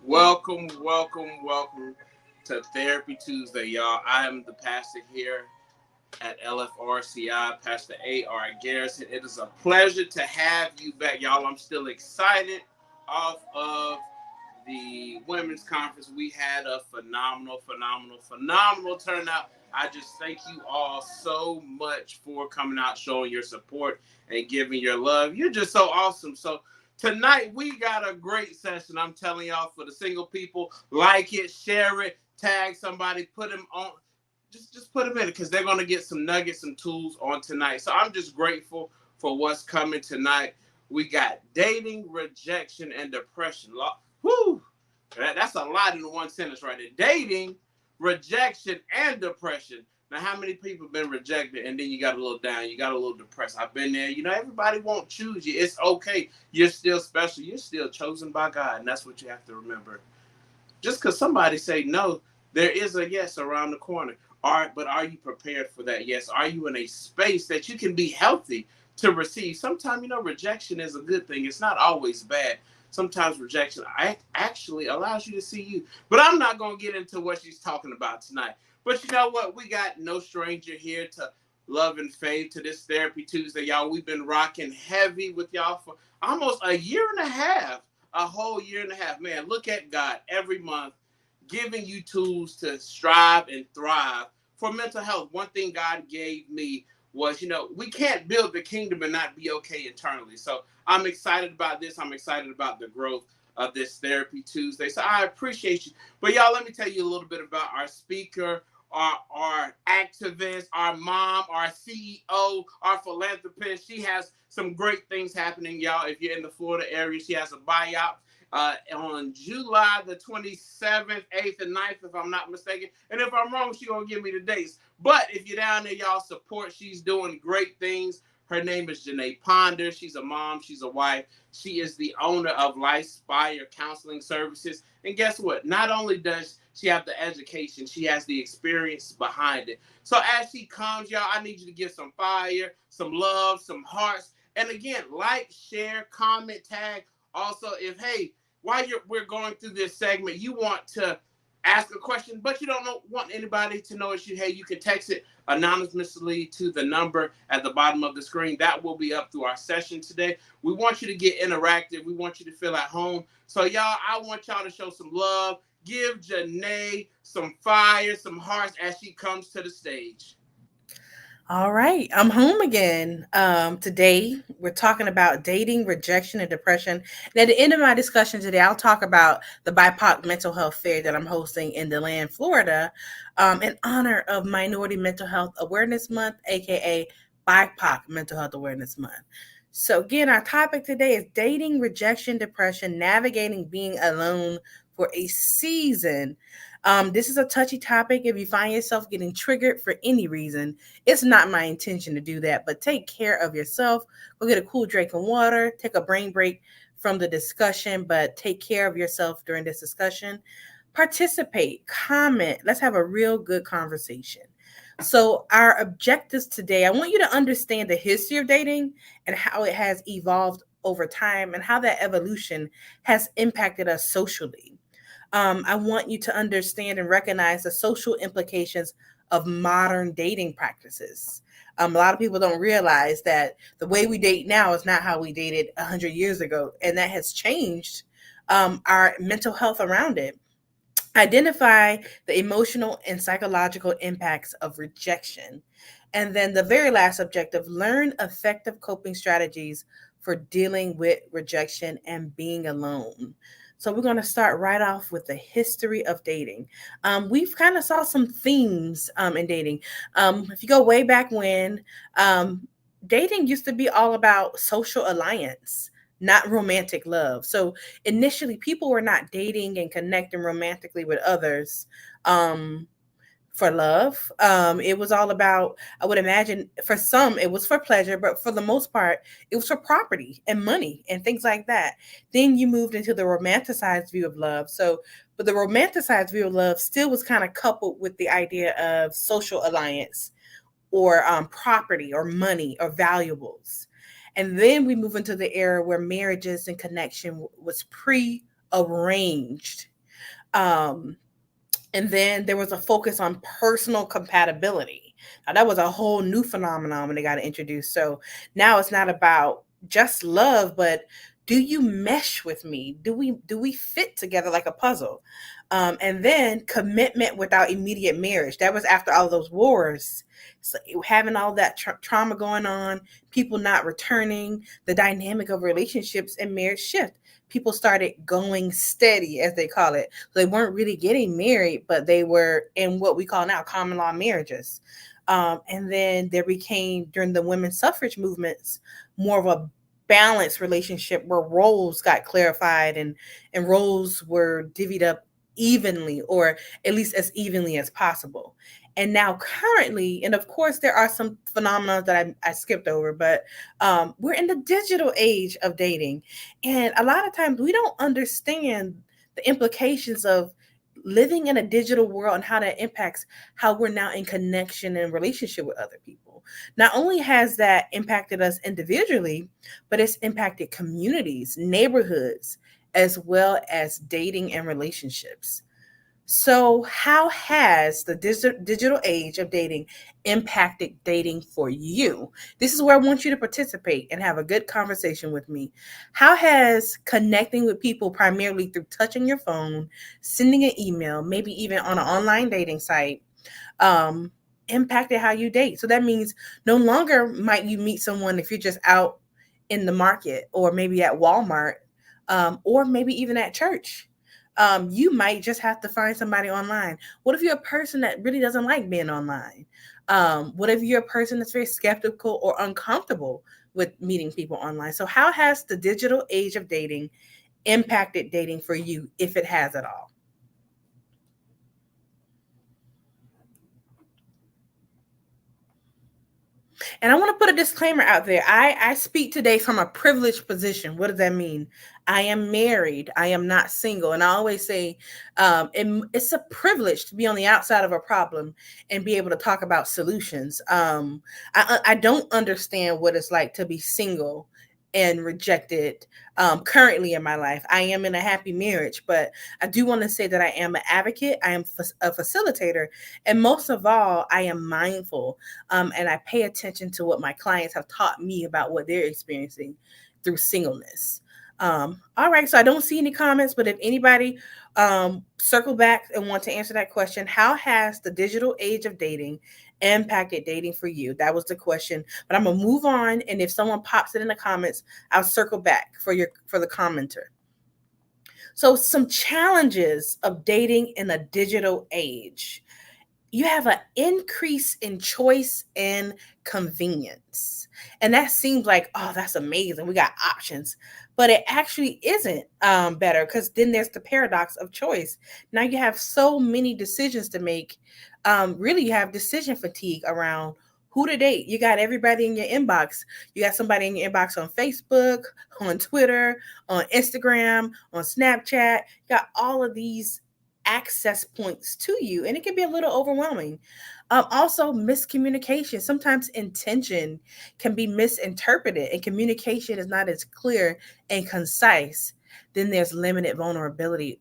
Welcome to Therapy Tuesday, y'all. I am the pastor here at LFRCI, Pastor A.R. Garrison. It is a pleasure to have you back, y'all. I'm still excited off of the women's conference. We had a phenomenal turnout. I just thank you all so much for coming out, showing your support, and giving your love. You're just so awesome. So tonight we got a great session. I'm telling y'all, for the single people, like it, share it, tag somebody, put them on. Just put them in it because they're going to get some nuggets, some tools on tonight. So I'm just grateful for what's coming tonight. We got dating, rejection, and depression. Whoo! That's a lot in one sentence right there. Dating, rejection, and depression. Now, how many people have been rejected and then you got a little down, you got a little depressed? I've been there. Everybody won't choose you. It's okay. You're still special. You're still chosen by God, and that's what you have to remember. Just because somebody say no, there is a yes around the corner. But are you prepared for that yes? Are you in a space that you can be healthy to receive? Sometimes, rejection is a good thing. It's not always bad. Sometimes rejection actually allows you to see you. But I'm not going to get into what she's talking about tonight. But you know what? We got no stranger here to love and faith, to this Therapy Tuesday, y'all. We've been rocking heavy with y'all for almost a year and a half. A whole year and a half. Man, look at God every month giving you tools to strive and thrive for mental health. One thing God gave me was, we can't build the kingdom and not be okay internally. So I'm excited about this. I'm excited about the growth of this Therapy Tuesday. So I appreciate you. But y'all, let me tell you a little bit about our speaker, our activist, our mom, our CEO, our philanthropist. She has some great things happening, y'all. If you're in the Florida area, she has a buyout on July the 27th, 8th, and 9th, if I'm not mistaken. And if I'm wrong, she's going to give me the dates. But if you're down there, y'all support. She's doing great things. Her name is Janae Ponder. She's a mom. She's a wife. She is the owner of Lifespire Counseling Services. And guess what? Not only does she have the education, she has the experience behind it. So as she comes, y'all, I need you to give some fire, some love, some hearts. And again, like, share, comment, tag. Also, if, hey, while we're going through this segment, you want to ask a question, but you don't want anybody to know it's you, hey, you can text it anonymously to the number at the bottom of the screen. That will be up through our session today. We want you to get interactive. We want you to feel at home. So, y'all, I want y'all to show some love. Give Janae some fire, some hearts as she comes to the stage. All right, I'm home again. Today, we're talking about dating, rejection, and depression. And at the end of my discussion today, I'll talk about the BIPOC mental health fair that I'm hosting in DeLand, Florida, in honor of Minority Mental Health Awareness Month, aka BIPOC Mental Health Awareness Month. So, again, our topic today is dating, rejection, depression, navigating being alone for a season. This is a touchy topic. If you find yourself getting triggered for any reason, it's not my intention to do that, but take care of yourself. Go get a cool drink of water, take a brain break from the discussion, but take care of yourself during this discussion. Participate, comment. Let's have a real good conversation. So, our objectives today, I want you to understand the history of dating and how it has evolved over time and how that evolution has impacted us socially. I want you to understand and recognize the social implications of modern dating practices. A lot of people don't realize that the way we date now is not how we dated 100 years ago, and that has changed our mental health around it. Identify the emotional and psychological impacts of rejection. And then the very last objective, learn effective coping strategies for dealing with rejection and being alone. So we're going to start right off with the history of dating. We've kind of saw some themes in dating. If you go way back when, dating used to be all about social alliance, not romantic love. So initially, people were not dating and connecting romantically with others. For love. It was all about, I would imagine, for some, it was for pleasure, but for the most part, it was for property and money and things like that. Then you moved into the romanticized view of love. So, but the romanticized view of love still was kind of coupled with the idea of social alliance or property or money or valuables. And then we move into the era where marriages and connection was pre-arranged. Um, and then there was a focus on personal compatibility. Now that was a whole new phenomenon when they got introduced. So now it's not about just love, but do you mesh with me? Do we fit together like a puzzle? And then commitment without immediate marriage. That was after all those wars. So having all that trauma going on, people not returning, the dynamic of relationships and marriage shift. People started going steady, as they call it. So they weren't really getting married, but they were in what we call now common law marriages. And then there became, during the women's suffrage movements, more of a balanced relationship where roles got clarified, and roles were divvied up evenly, or at least as evenly as possible. And now currently, and of course there are some phenomena that I skipped over, but we're in the digital age of dating. And a lot of times we don't understand the implications of living in a digital world and how that impacts how we're now in connection and relationship with other people. Not only has that impacted us individually, but it's impacted communities, neighborhoods, as well as dating and relationships. So, how has the digital age of dating impacted dating for you? This is where I want you to participate and have a good conversation with me. How has connecting with people primarily through touching your phone, sending an email, maybe even on an online dating site, um, impacted how you date? So that means no longer might you meet someone if you're just out in the market, or maybe at Walmart, or maybe even at church. You might just have to find somebody online. What if you're a person that really doesn't like being online? What if you're a person that's very skeptical or uncomfortable with meeting people online? So, how has the digital age of dating impacted dating for you, if it has at all? And I want to put a disclaimer out there. I speak today from a privileged position. What does that mean? I am married. I am not single. And I always say it's a privilege to be on the outside of a problem and be able to talk about solutions. I don't understand what it's like to be single and rejected currently in my life. I am in a happy marriage, but I do want to say that I am an advocate, I am a facilitator, and most of all, I am mindful, and I pay attention to what my clients have taught me about what they're experiencing through singleness. All right, so I don't see any comments, but if anybody circle back and want to answer that question, how has the digital age of dating impacted dating for you? That was the question. But I'm gonna move on, and if someone pops it in the comments, I'll circle back for the commenter. So some challenges of dating in a digital age. You have an increase in choice and convenience. And that seems like, oh, that's amazing. We got options. But it actually isn't better, because then there's the paradox of choice. Now you have so many decisions to make. Really, you have decision fatigue around who to date. You got everybody in your inbox. You got somebody in your inbox on Facebook, on Twitter, on Instagram, on Snapchat. You got all of these access points to you, and it can be a little overwhelming. Also, miscommunication. Sometimes intention can be misinterpreted, and communication is not as clear and concise. Then there's limited vulnerability,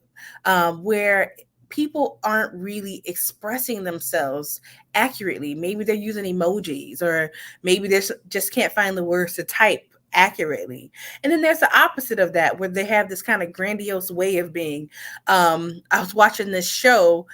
where people aren't really expressing themselves accurately. Maybe they're using emojis, or maybe they just can't find the words to type accurately. And then there's the opposite of that, where they have this kind of grandiose way of being. I was watching this show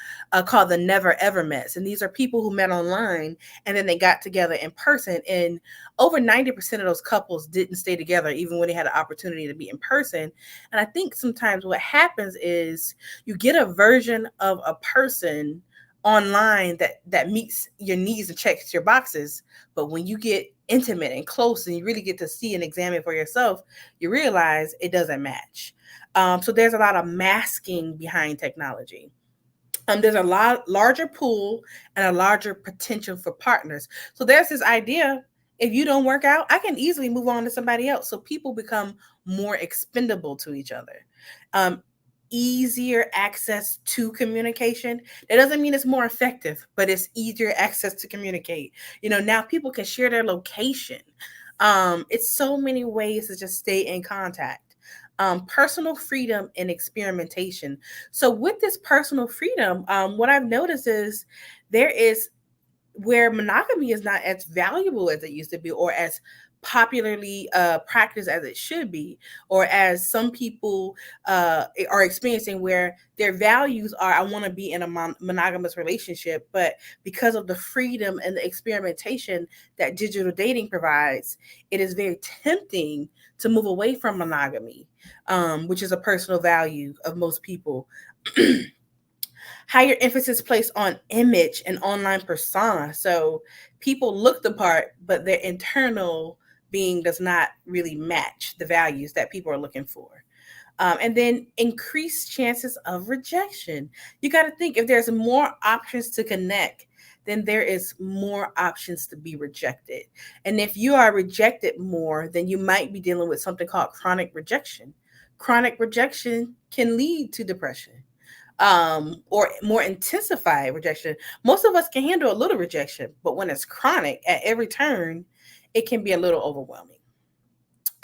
called The Never Ever Mets, and these are people who met online and then they got together in person. And over 90% of those couples didn't stay together even when they had an opportunity to be in person. And I think sometimes what happens is you get a version of a person online that meets your needs and checks your boxes, but when you get intimate and close and you really get to see and examine for yourself, you realize it doesn't match. So there's a lot of masking behind technology. There's a lot larger pool and a larger potential for partners. So there's this idea: if you don't work out, I can easily move on to somebody else. So people become more expendable to each other. Um, Easier access to communication. That doesn't mean it's more effective, but it's easier access to communicate. Now people can share their location. It's so many ways to just stay in contact. Personal freedom and experimentation. So with this personal freedom, what I've noticed is there is where monogamy is not as valuable as it used to be, or as popularly practiced as it should be, or as some people are experiencing, where their values are, I want to be in a monogamous relationship, but because of the freedom and the experimentation that digital dating provides, it is very tempting to move away from monogamy, which is a personal value of most people. Higher emphasis placed on image and online persona. So people look the part, but their internal being does not really match the values that people are looking for. And then increased chances of rejection. You got to think, if there's more options to connect, then there is more options to be rejected. And if you are rejected more, then you might be dealing with something called chronic rejection. Chronic rejection can lead to depression, or more intensified rejection. Most of us can handle a little rejection, but when it's chronic at every turn, it can be a little overwhelming.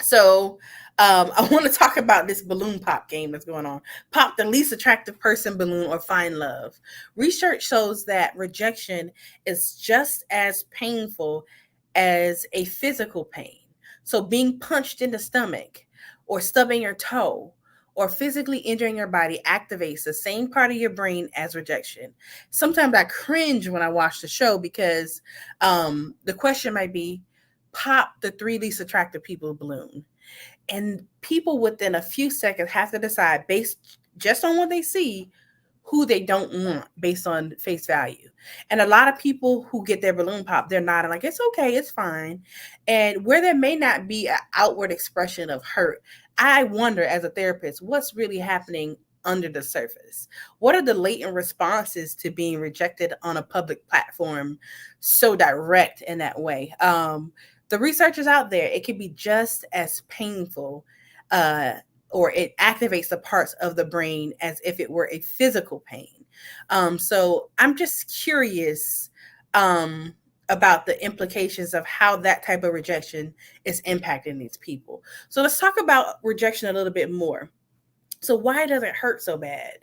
So, I want to talk about this balloon pop game that's going on. Pop the least attractive person balloon or find love. Research shows that rejection is just as painful as a physical pain. So, being punched in the stomach, or stubbing your toe, or physically injuring your body activates the same part of your brain as rejection. Sometimes I cringe when I watch the show because the question might be, pop the three least attractive people balloon. And people within a few seconds have to decide, based just on what they see, who they don't want based on face value. And a lot of people who get their balloon pop, they're nodding like, it's okay, it's fine. And where there may not be an outward expression of hurt, I wonder, as a therapist, what's really happening under the surface? What are the latent responses to being rejected on a public platform so direct in that way? The research is out there. It can be just as painful, uh, or it activates the parts of the brain as if it were a physical pain. So I'm just curious about the implications of how that type of rejection is impacting these people. So let's talk about rejection a little bit more. So why does it hurt so bad?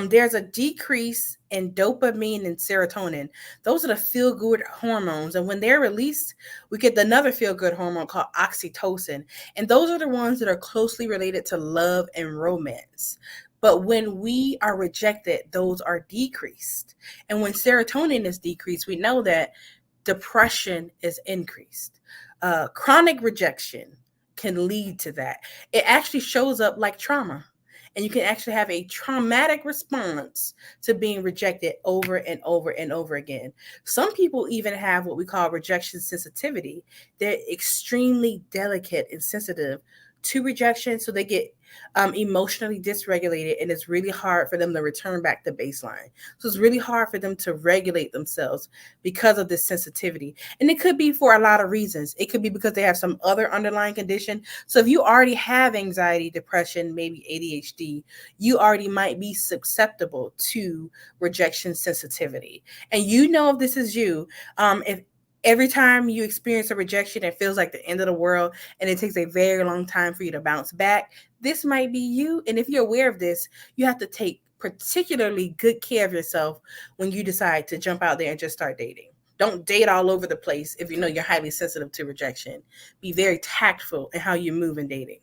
There's a decrease in dopamine and serotonin. Those are the feel good hormones. And when they're released, we get another feel good hormone called oxytocin. And those are the ones that are closely related to love and romance. But when we are rejected, those are decreased. And when serotonin is decreased, we know that depression is increased. Chronic rejection can lead to that. It actually shows up like trauma. And you can actually have a traumatic response to being rejected over and over and over again. Some people even have what we call rejection sensitivity. They're extremely delicate and sensitive to rejection, so they get emotionally dysregulated, and it's really hard for them to return back to baseline. So it's really hard for them to regulate themselves because of this sensitivity. And it could be for a lot of reasons. It could be because they have some other underlying condition. So if you already have anxiety, depression, maybe ADHD, you already might be susceptible to rejection sensitivity. And you know, if this is you, if every time you experience a rejection, it feels like the end of the world, and it takes a very long time for you to bounce back, this might be you. And if you're aware of this, you have to take particularly good care of yourself when you decide to jump out there and just start dating. Don't date all over the place if you know you're highly sensitive to rejection. Be very tactful in how you move in dating.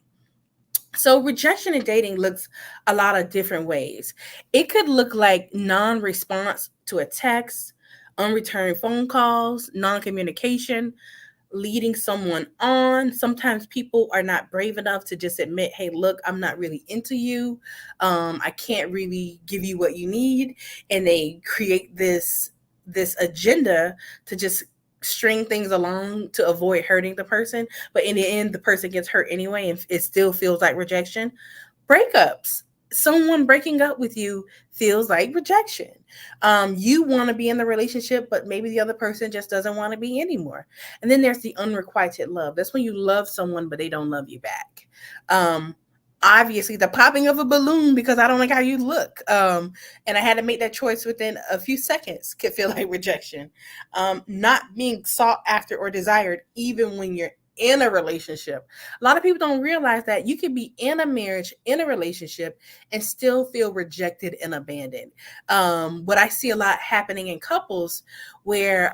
So, rejection in dating looks a lot of different ways. It could look like non response to a text, unreturned phone calls, non communication, leading someone on. Sometimes people are not brave enough to just admit, hey, look, I'm not really into you. I can't really give you what you need. And they create this agenda to just string things along to avoid hurting the person. But in the end, the person gets hurt anyway, and it still feels like rejection. Breakups. Someone breaking up with you feels like rejection. You want to be in the relationship, but maybe the other person just doesn't want to be anymore. And then there's the unrequited love. That's when you love someone, but they don't love you back. Obviously, the popping of a balloon because I don't like how you look. And I had to make that choice within a few seconds could feel like rejection. Not being sought after or desired, even when you're in a relationship. A lot of people don't realize that you can be in a marriage, in a relationship, and still feel rejected and abandoned. What I see a lot happening in couples where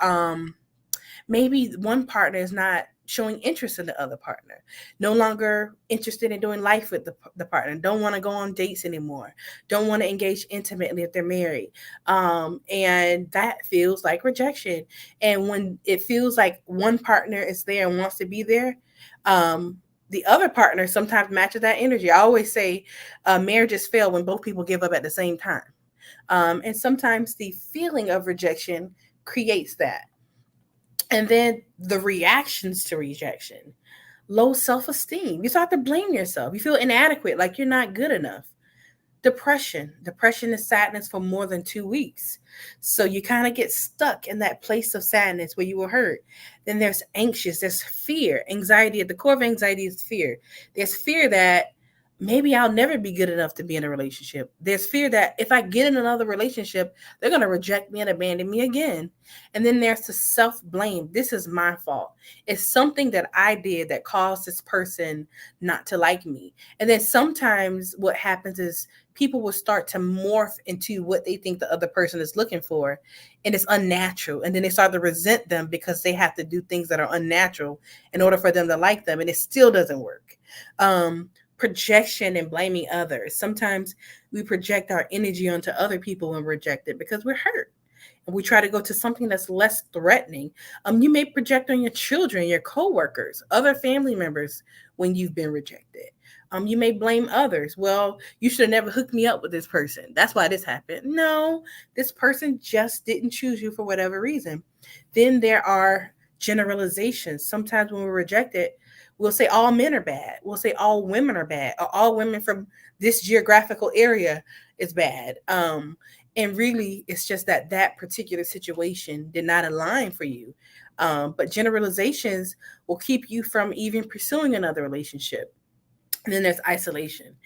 maybe one partner is not showing interest in the other partner, no longer interested in doing life with the partner, don't want to go on dates anymore, don't want to engage intimately if they're married. And that feels like rejection. And when it feels like one partner is there and wants to be there, the other partner sometimes matches that energy. I always say marriages fail when both people give up at the same time. And sometimes the feeling of rejection creates that. And then the reactions to rejection: low self esteem. You start to blame yourself. You feel inadequate, like you're not good enough. Depression. Depression is sadness for more than 2 weeks. So you kind of get stuck in that place of sadness where you were hurt. Then there's anxious, there's fear, anxiety. At the core of anxiety is fear. There's fear that maybe I'll never be good enough to be in a relationship. There's fear that if I get in another relationship, they're going to reject me and abandon me again. And then there's the self blame. This is my fault. It's something that I did that caused this person not to like me. And then sometimes what happens is people will start to morph into what they think the other person is looking for, and it's unnatural. And then they start to resent them because they have to do things that are unnatural in order for them to like them, and it still doesn't work. Projection and blaming others. Sometimes we project our energy onto other people when we're rejected because we're hurt. And we try to go to something that's less threatening. You may project on your children, your coworkers, other family members when you've been rejected. You may blame others. Well, you should have never hooked me up with this person. That's why this happened. No, this person just didn't choose you for whatever reason. Then there are generalizations. Sometimes when we're rejected, we'll say all men are bad. We'll say all women are bad, or all women from this geographical area is bad. And really, it's just that that particular situation did not align for you. But generalizations will keep you from even pursuing another relationship. And then there's isolation.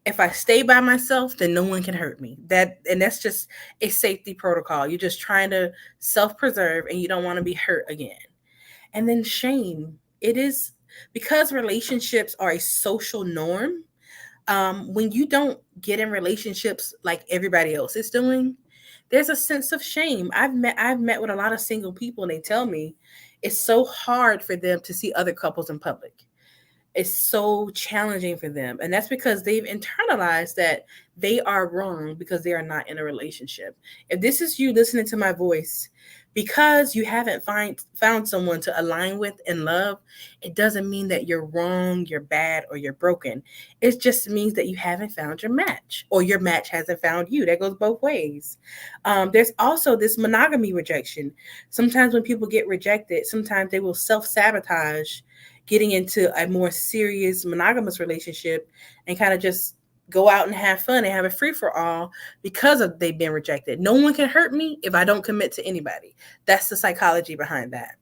If I stay by myself, then no one can hurt me. That's just a safety protocol. You're just trying to self-preserve and you don't want to be hurt again. And then shame. It is because relationships are a social norm. When you don't get in relationships like everybody else is doing, there's a sense of shame. I've met with a lot of single people, and they tell me it's so hard for them to see other couples in public. It's so challenging for them. And that's because they've internalized that they are wrong because they are not in a relationship. If this is you listening to my voice, because you haven't found someone to align with and love, it doesn't mean that you're wrong, you're bad, or you're broken. It just means that you haven't found your match, or your match hasn't found you. That goes both ways. There's also this monogamy rejection. Sometimes when people get rejected, sometimes they will self sabotage getting into a more serious monogamous relationship and kind of just go out and have fun and have a free for all because of they've been rejected. No one can hurt me if I don't commit to anybody. That's the psychology behind that.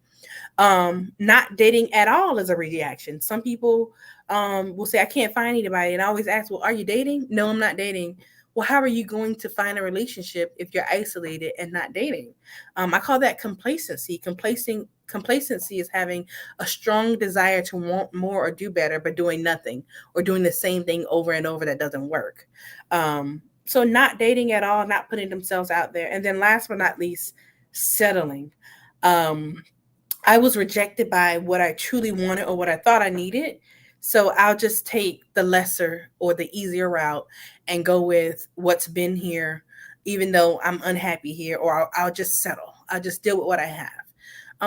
Not dating at all is a reaction. Some people will say, I can't find anybody. And I always ask, well, are you dating? No, I'm not dating. Well, how are you going to find a relationship if you're isolated and not dating? I call that complacency. Complacency is having a strong desire to want more or do better, but doing nothing, or doing the same thing over and over that doesn't work. So not dating at all, not putting themselves out there. And then last but not least, settling. I was rejected by what I truly wanted or what I thought I needed. So I'll just take the lesser or the easier route and go with what's been here, even though I'm unhappy here, or I'll just settle. I'll just deal with what I have.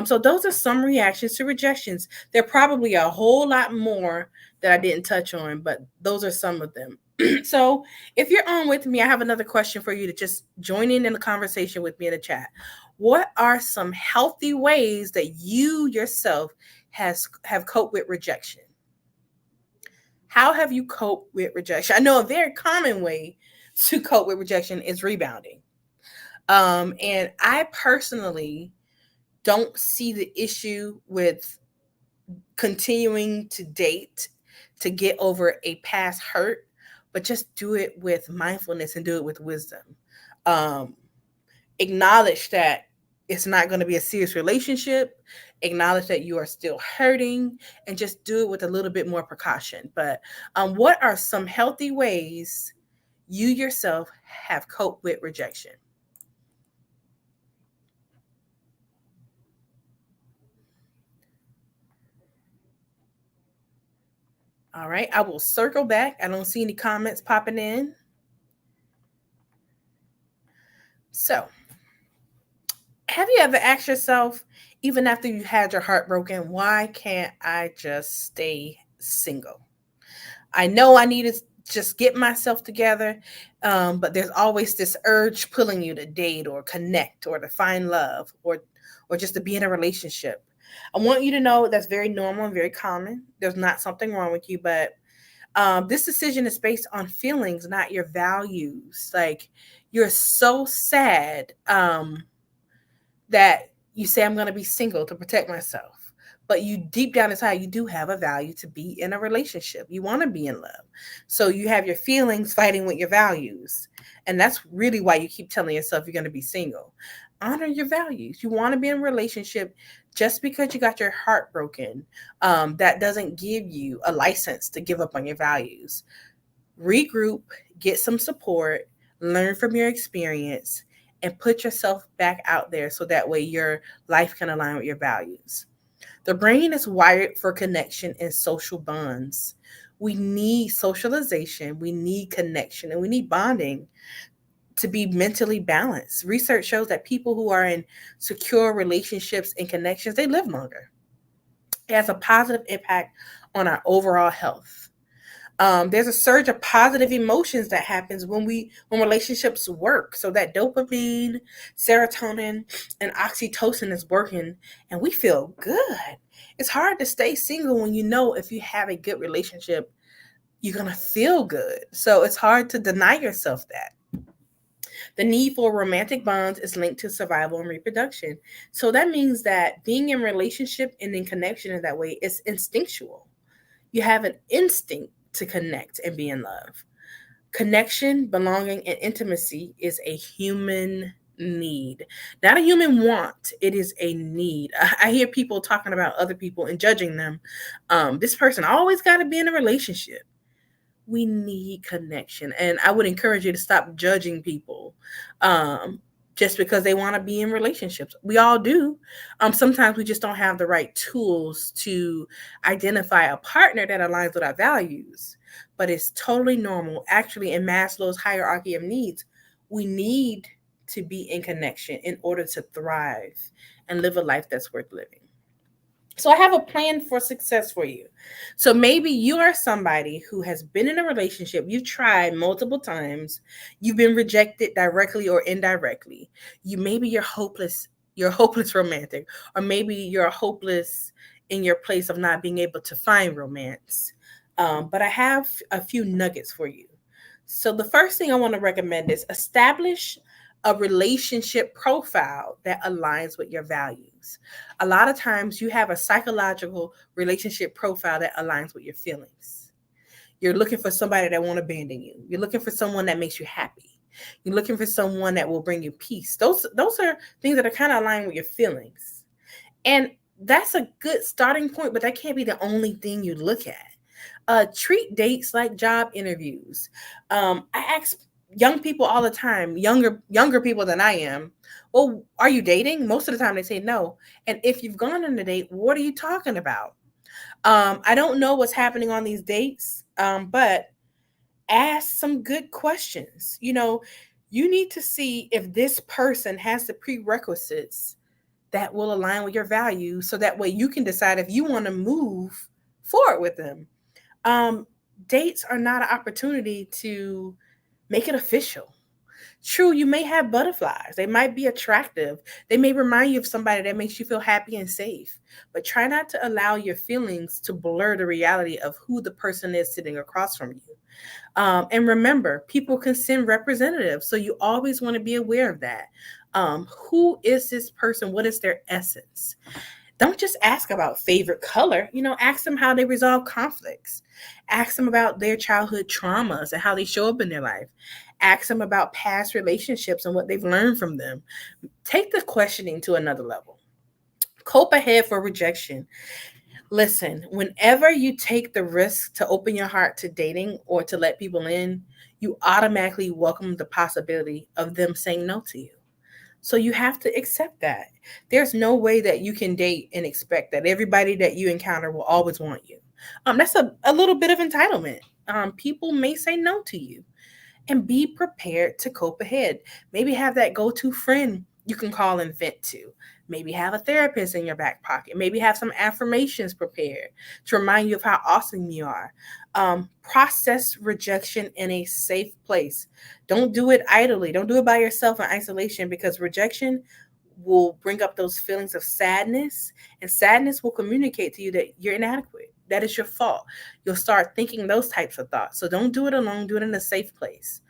So those are some reactions to rejections. There are probably a whole lot more that I didn't touch on, but those are some of them. So if you're on with me, I have another question for you to just join in the conversation with me in the chat. What are some healthy ways that you yourself have coped with rejection? How have you coped with rejection? I know a very common way to cope with rejection is rebounding. And I personally don't see the issue with continuing to date to get over a past hurt, but just do it with mindfulness and do it with wisdom. Um, Acknowledge that It's not going to be a serious relationship. Acknowledge that you are still hurting and just do it with a little bit more precaution. But what are some healthy ways you yourself have coped with rejection? All right, I will circle back. I don't see any comments popping in. So, have you ever asked yourself, even after you had your heart broken, why can't I just stay single? I know I need to just get myself together, but there's always this urge pulling you to date or connect or to find love or just to be in a relationship. I want you to know that's very normal and very common. There's not something wrong with you, but this decision is based on feelings, not your values. Like you're so sad that you say I'm going to be single to protect myself. But you deep down inside, you do have a value to be in a relationship. You want to be in love. So you have your feelings fighting with your values. And that's really why you keep telling yourself you're going to be single. Honor your values. You want to be in a relationship. Just because you got your heart broken, that doesn't give you a license to give up on your values. Regroup, get some support, learn from your experience, and put yourself back out there so that way your life can align with your values. The brain is wired for connection and social bonds. We need socialization, we need connection, and we need bonding to be mentally balanced. Research shows that people who are in secure relationships and connections, they live longer. It has a positive impact on our overall health. There's a surge of positive emotions that happens when relationships work. So that dopamine, serotonin, and oxytocin is working, and we feel good. It's hard to stay single when you know if you have a good relationship, you're gonna feel good. So it's hard to deny yourself that. The need for romantic bonds is linked to survival and reproduction. So that means that being in relationship and in connection in that way is instinctual. You have an instinct to connect and be in love. Connection, belonging, and intimacy is a human need, not a human want. It is a need. I hear people talking about other people and judging them. This person always got to be in a relationship. We need connection, and I would encourage you to stop judging people um, just because they want to be in relationships. We all do. Sometimes we just don't have the right tools to identify a partner that aligns with our values, but it's totally normal. Actually, in Maslow's hierarchy of needs, we need to be in connection in order to thrive and live a life that's worth living. So I have a plan for success for you. So maybe you are somebody who has been in a relationship, you've tried multiple times, you've been rejected directly or indirectly. You're a hopeless romantic, or maybe you're hopeless in your place of not being able to find romance. But I have a few nuggets for you. So the first thing I want to recommend is establish a relationship profile that aligns with your values. A lot of times you have a psychological relationship profile that aligns with your feelings. You're looking for somebody that won't abandon you. You're looking for someone that makes you happy. You're looking for someone that will bring you peace. Those are things that are kind of aligned with your feelings. And that's a good starting point, but that can't be the only thing you look at. Treat dates like job interviews. I ask young people all the time, younger people than I am, well, are you dating? Most of the time they say no. And if you've gone on a date, what are you talking about? I don't know what's happening on these dates, but ask some good questions. You need to see if this person has the prerequisites that will align with your values so that way you can decide if you want to move forward with them. Um, Dates are not an opportunity to make it official. True, you may have butterflies. They might be attractive. They may remind you of somebody that makes you feel happy and safe. But try not to allow your feelings to blur the reality of who the person is sitting across from you. And remember, people can send representatives. So you always want to be aware of that. Who is this person? What is their essence? Don't just ask about favorite color. Ask them how they resolve conflicts. Ask them about their childhood traumas and how they show up in their life. Ask them about past relationships and what they've learned from them. Take the questioning to another level. Cope ahead for rejection. Listen, whenever you take the risk to open your heart to dating or to let people in, you automatically welcome the possibility of them saying no to you. So you have to accept that. There's no way that you can date and expect that everybody that you encounter will always want you. That's a little bit of entitlement. People may say no to you, and be prepared to cope ahead. Maybe have that go to friend you can call and vent to. Maybe have a therapist in your back pocket. Maybe have some affirmations prepared to remind you of how awesome you are. Process rejection in a safe place. Don't do it idly. Don't do it by yourself in isolation, because rejection will bring up those feelings of sadness, and sadness will communicate to you that you're inadequate. That is your fault. You'll start thinking those types of thoughts. So don't do it alone. Do it in a safe place.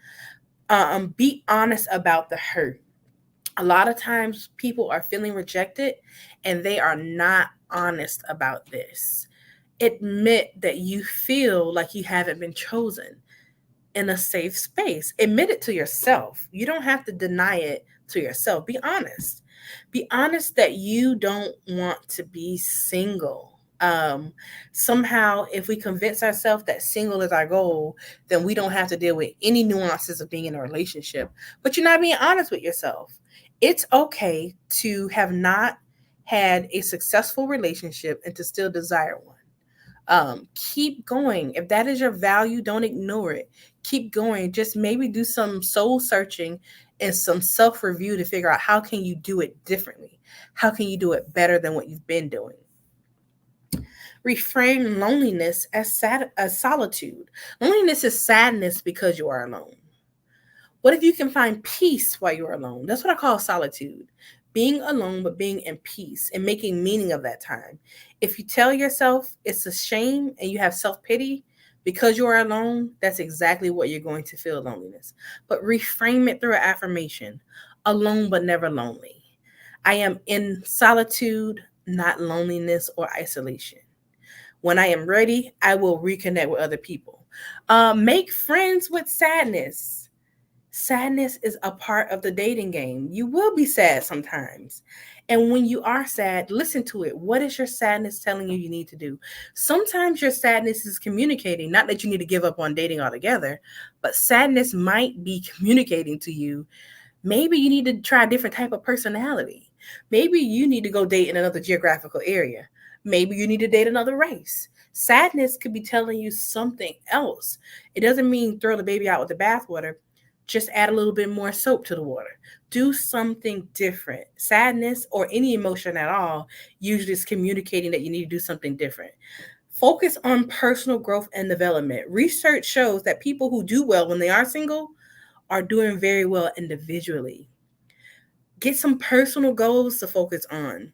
Be honest about the hurt. A lot of times people are feeling rejected and they are not honest about this. Admit that you feel like you haven't been chosen in a safe space. Admit it to yourself. You don't have to deny it to yourself. Be honest. Be honest that you don't want to be single. Somehow, if we convince ourselves that single is our goal, then we don't have to deal with any nuances of being in a relationship. But you're not being honest with yourself. It's okay to have not had a successful relationship and to still desire one. Keep going. If that is your value, don't ignore it. Keep going. Just maybe do some soul searching and some self review to figure out how can you do it differently. How can you do it better than what you've been doing? Reframe loneliness as solitude. Loneliness is sadness because you are alone. What if you can find peace while you're alone? That's what I call solitude. Being alone, but being in peace and making meaning of that time. If you tell yourself it's a shame and you have self pity because you are alone, that's exactly what you're going to feel, loneliness. But reframe it through an affirmation: alone, but never lonely. I am in solitude, not loneliness or isolation. When I am ready, I will reconnect with other people. Make friends with sadness. Sadness is a part of the dating game. You will be sad sometimes. And when you are sad, listen to it. What is your sadness telling you need to do? Sometimes your sadness is communicating, not that you need to give up on dating altogether, but sadness might be communicating to you. Maybe you need to try a different type of personality. Maybe you need to go date in another geographical area. Maybe you need to date another race. Sadness could be telling you something else. It doesn't mean throw the baby out with the bathwater. Just add a little bit more soap to the water. Do something different. Sadness or any emotion at all usually is communicating that you need to do something different. Focus on personal growth and development. Research shows that people who do well when they are single are doing very well individually. Get some personal goals to focus on.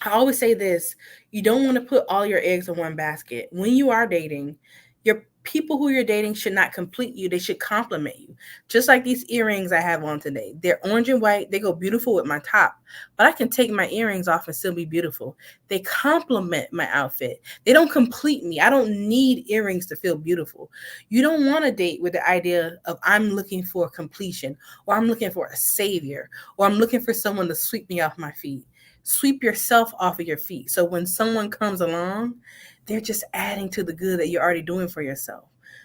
I always say this: you don't want to put all your eggs in one basket. When you are dating, your people who you're dating should not complete you, they should complement you. Just like these earrings I have on today. They're orange and white, they go beautiful with my top, but I can take my earrings off and still be beautiful. They complement my outfit, they don't complete me. I don't need earrings to feel beautiful. You don't want to date with the idea of I'm looking for completion, or I'm looking for a savior, or I'm looking for someone to sweep me off my feet. Sweep yourself off of your feet. So when someone comes along, they're just adding to the good that you're already doing for yourself.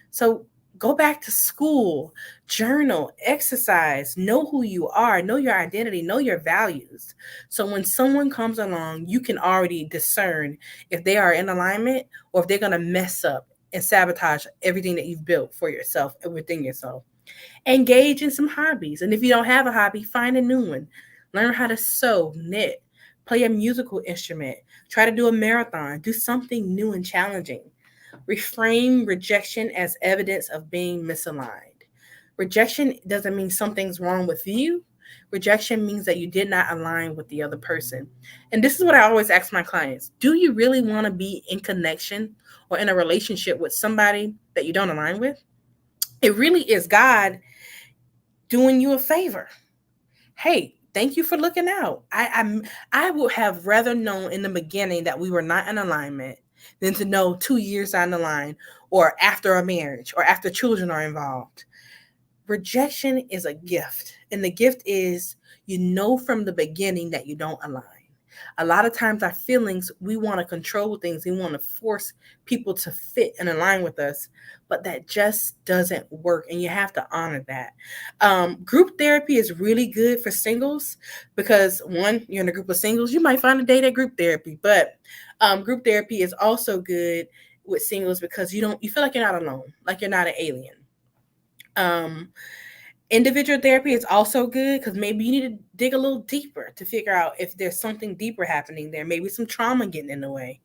So go back to school, journal, exercise, know who you are, know your identity, know your values. So when someone comes along, you can already discern if they are in alignment or if they're going to mess up and sabotage everything that you've built for yourself and within yourself. Engage in some hobbies. And if you don't have a hobby, find a new one. Learn how to sew, knit, play a musical instrument, try to do a marathon, do something new and challenging. Reframe rejection as evidence of being misaligned. Rejection doesn't mean something's wrong with you. Rejection means that you did not align with the other person. And this is what I always ask my clients: do you really want to be in connection or in a relationship with somebody that you don't align with? It really is God doing you a favor. Hey, Thank you for looking out. I would have rather known in the beginning that we were not in alignment than to know 2 years down the line, or after a marriage, or after children are involved. Rejection is a gift, and the gift is, you know, from the beginning that you don't align. A lot of times our feelings, we want to control things, we want to force people to fit and align with us, but that just doesn't work, and you have to honor that. Group therapy is really good for singles, because one, you're in a group of singles, you might find a date at group therapy, but group therapy is also good with singles, because you feel like you're not alone, like you're not an alien. um Individual therapy is also good, because maybe you need to dig a little deeper to figure out if there's something deeper happening there, maybe some trauma getting in the way.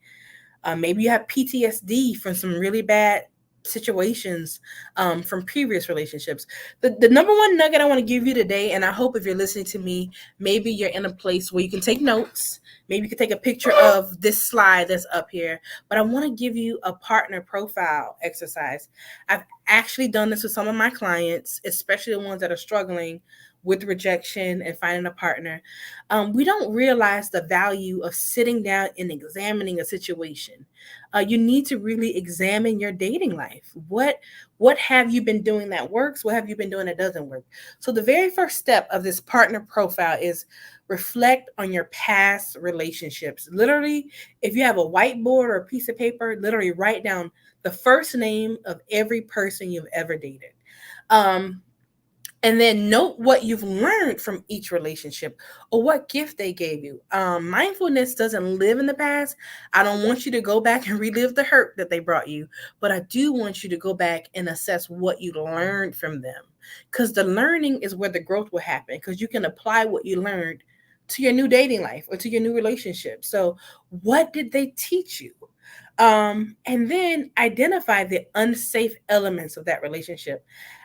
Maybe you have PTSD from some really bad situations, from previous relationships. The number one nugget I want to give you today, and I hope if you're listening to me, maybe you're in a place where you can take notes. Maybe you can take a picture of this slide that's up here. But I want to give you a partner profile exercise. I've actually done this with some of my clients, especially the ones that are struggling with rejection and finding a partner. We don't realize the value of sitting down and examining a situation. You need to really examine your dating life. What have you been doing that works? What have you been doing that doesn't work? So the very first step of this partner profile is reflect on your past relationships. Literally, if you have a whiteboard or a piece of paper, literally write down the first name of every person you've ever dated. Um, and then note what you've learned from each relationship, or what gift they gave you. Mindfulness doesn't live in the past. I don't want you to go back and relive the hurt that they brought you, but I do want you to go back and assess what you learned from them, because the learning is where the growth will happen, because you can apply what you learned to your new dating life or to your new relationship. So what did they teach you? And then identify the unsafe elements of that relationship.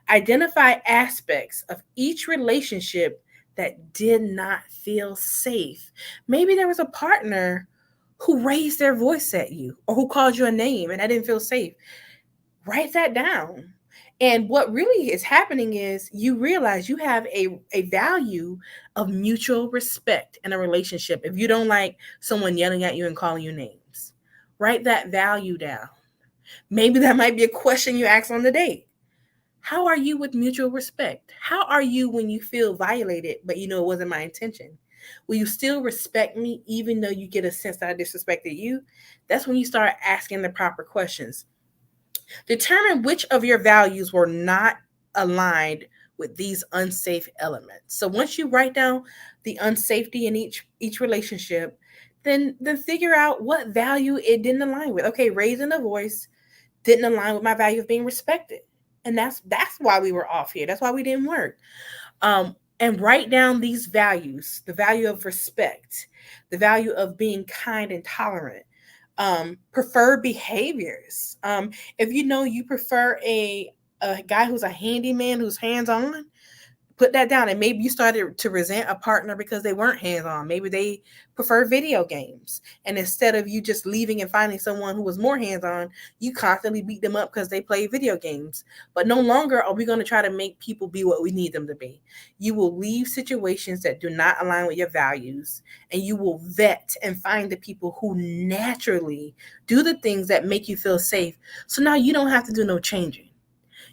Identify aspects of each relationship that did not feel safe. Maybe there was a partner who raised their voice at you, or who called you a name, and that didn't feel safe. Write that down. And what really is happening is, you realize you have a value of mutual respect in a relationship. If you don't like someone yelling at you and calling you names, write that value down. Maybe that might be a question you ask on the date. How are you with mutual respect? How are you when you feel violated, but you know it wasn't my intention? Will you still respect me even though you get a sense that I disrespected you? That's when you start asking the proper questions. Determine which of your values were not aligned with these unsafe elements. So once you write down the unsafety in each relationship, then figure out what value it didn't align with. Okay, raising a voice didn't align with my value of being respected. And that's why we were off here. That's why we didn't work. And write down these values: the value of respect, the value of being kind and tolerant, preferred behaviors. If you know you prefer a guy who's a handyman, who's hands on, put that down. And maybe you started to resent a partner because they weren't hands on. Maybe they prefer video games, and instead of you just leaving and finding someone who was more hands on, you constantly beat them up because they play video games. But no longer are we going to try to make people be what we need them to be. You will leave situations that do not align with your values, and you will vet and find the people who naturally do the things that make you feel safe, so now you don't have to do no changing.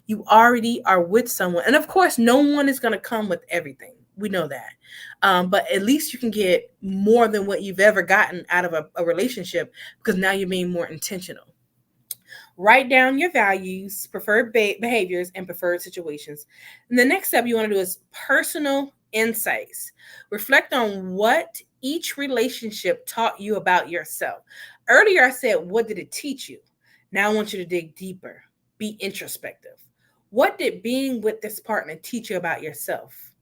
You already are with someone. And of course, no one is going to come with everything. We know that. But at least you can get more than what you've ever gotten out of a relationship, because now you're being more intentional. Write down your values, preferred behaviors, and preferred situations. And the next step you want to do is personal insights. Reflect on what each relationship taught you about yourself. Earlier, I said, what did it teach you? Now I want you to dig deeper, be introspective. What did being with this partner teach you about yourself?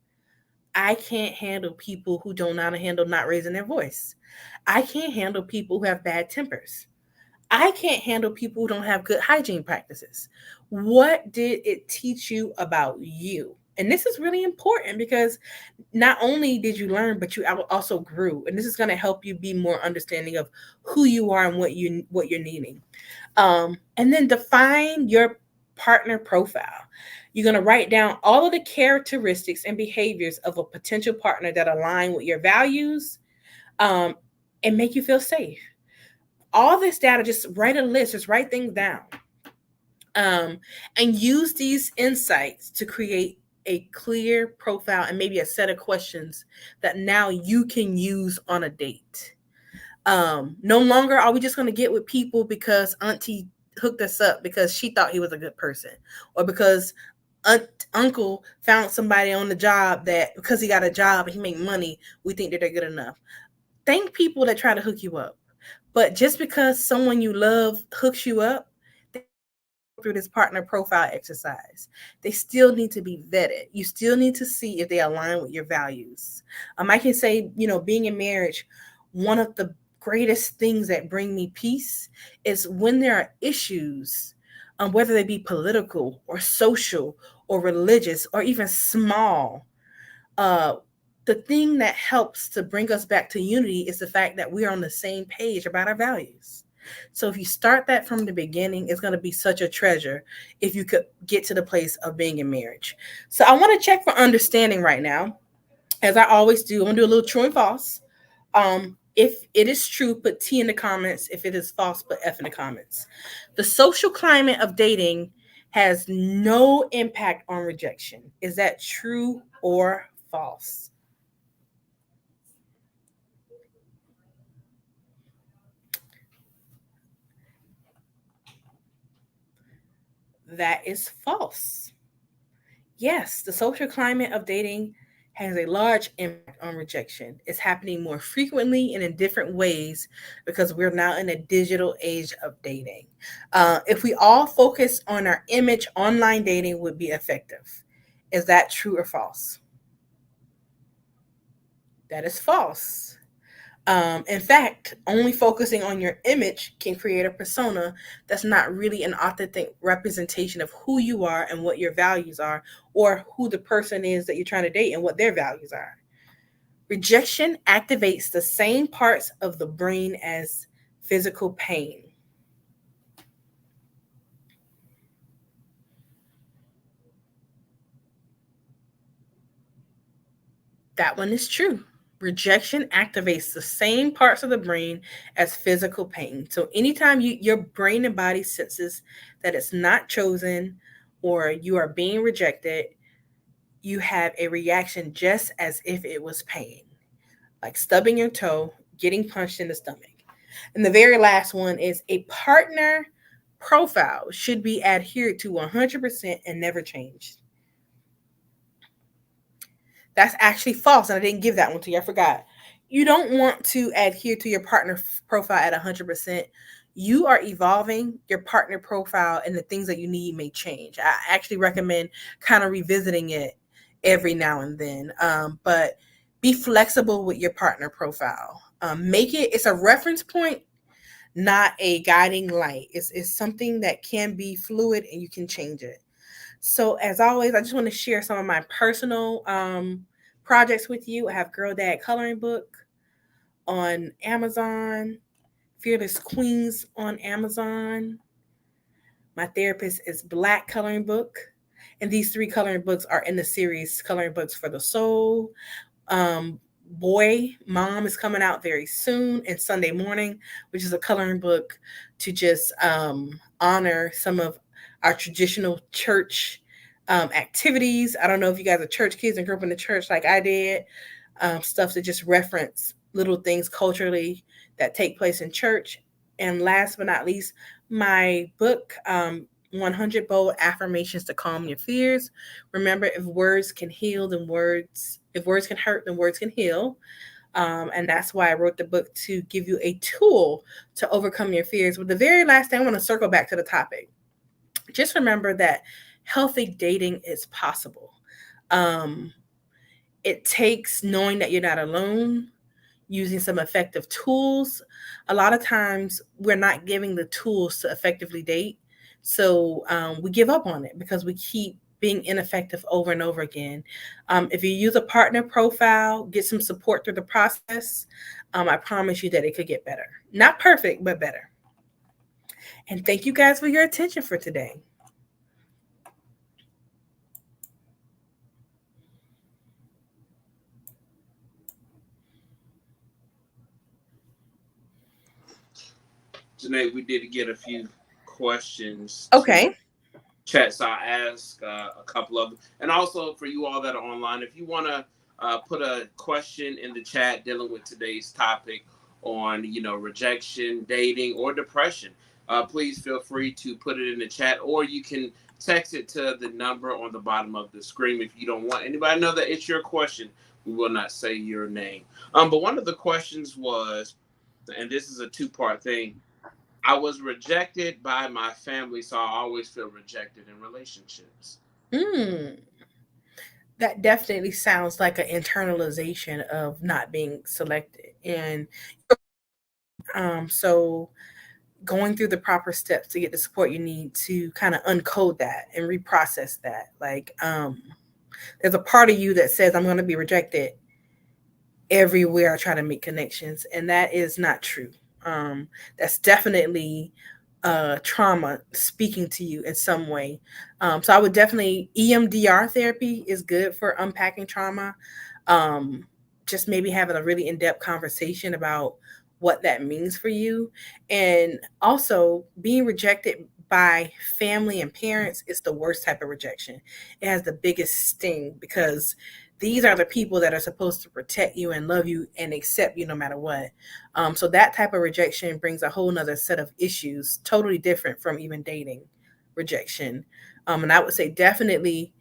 I can't handle people who don't know how to handle not raising their voice. I can't handle people who have bad tempers. I can't handle people who don't have good hygiene practices. What did it teach you about you? And this is really important, because not only did you learn, but you also grew. And this is going to help you be more understanding of who you are and what you're needing. And then define your partner profile. You're going to write down all of the characteristics and behaviors of a potential partner that align with your values, um, and make you feel safe. All this data, just write a list, just write things down, um, and use these insights to create a clear profile and maybe a set of questions that now you can use on a date. No longer are we just going to get with people because auntie hooked us up because she thought he was a good person, or because uncle found somebody on the job that because he got a job and he make money, we think that they're good enough. Thank people that try to hook you up. But just because someone you love hooks you up, they still need to go through this partner profile exercise. They still need to be vetted. You still need to see if they align with your values. I can say, being in marriage, one of the greatest things that bring me peace is when there are issues, whether they be political or social or religious or even small. uh, the thing that helps to bring us back to unity is the fact that we're on the same page about our values. So if you start that from the beginning, it's going to be such a treasure if you could get to the place of being in marriage. So I want to check for understanding right now, as I always do. I'm going to do a little true and false. If it is true, put T in the comments. If it is false, put F in the comments. The social climate of dating has no impact on rejection. Is that true or false? That is false. Yes, the social climate of dating has a large impact on rejection. It's happening more frequently and in different ways because we're now in a digital age of dating. If we all focus on our image, online dating would be effective. Is that true or false? That is false. In fact, only focusing on your image can create a persona that's not really an authentic representation of who you are and what your values are, or who the person is that you're trying to date and what their values are. Rejection activates the same parts of the brain as physical pain. That one is true. Rejection activates the same parts of the brain as physical pain. So anytime your brain and body senses that it's not chosen or you are being rejected, you have a reaction just as if it was pain, like stubbing your toe, getting punched in the stomach. And the very last one is a partner profile should be adhered to 100% and never changed. That's actually false, and I didn't give that one to you. I forgot. You don't want to adhere to your partner profile at 100%. You are evolving your partner profile, and the things that you need may change. I actually recommend kind of revisiting it every now and then. But be flexible with your partner profile. Make it's a reference point, not a guiding light. It's something that can be fluid and you can change it. So, as always, I just want to share some of my personal projects with you. I have Girl Dad Coloring Book on Amazon, Fearless Queens on Amazon. My therapist is Black Coloring Book. And these three coloring books are in the series Coloring Books for the Soul. Um, Boy Mom is coming out very soon, and Sunday Morning, which is a coloring book to just honor some of our traditional church activities. I don't know if you guys are church kids and grew up in the church like I did. Stuff that just reference little things culturally that take place in church. And last but not least, my book, 100 Bold Affirmations to Calm Your Fears. Remember, if words can hurt, then words can heal. And that's why I wrote the book, to give you a tool to overcome your fears. But the very last thing, I want to circle back to the topic. Just remember that healthy dating is possible. Um, it takes knowing that you're not alone, using some effective tools. A lot of times we're not giving the tools to effectively date. So we give up on it because we keep being ineffective over and over again. If you use a partner profile, get some support through the process, I promise you that it could get better. Not perfect, but better. And thank you guys for your attention for today. Janae, we did get a few questions to Okay. chat, so I'll ask a couple of them. And also for you all that are online, if you want to put a question in the chat dealing with today's topic on, rejection, dating, or depression, please feel free to put it in the chat, or you can text it to the number on the bottom of the screen. If you don't want anybody to know that it's your question, we will not say your name. But one of the questions was, and this is a two-part thing, I was rejected by my family, so I always feel rejected in relationships. Mm, that definitely sounds like an internalization of not being selected. And so going through the proper steps to get the support you need to kind of uncode that and reprocess that. Like, there's a part of you that says, I'm going to be rejected everywhere I try to make connections, and that is not true. That's definitely trauma speaking to you in some way. So I would definitely EMDR therapy is good for unpacking trauma. Um, just maybe having a really in depth conversation about what that means for you, and also being rejected by family and parents is the worst type of rejection. It has the biggest sting because these are the people that are supposed to protect you and love you and accept you no matter what. So that type of rejection brings a whole nother set of issues, totally different from even dating rejection. And I would say definitely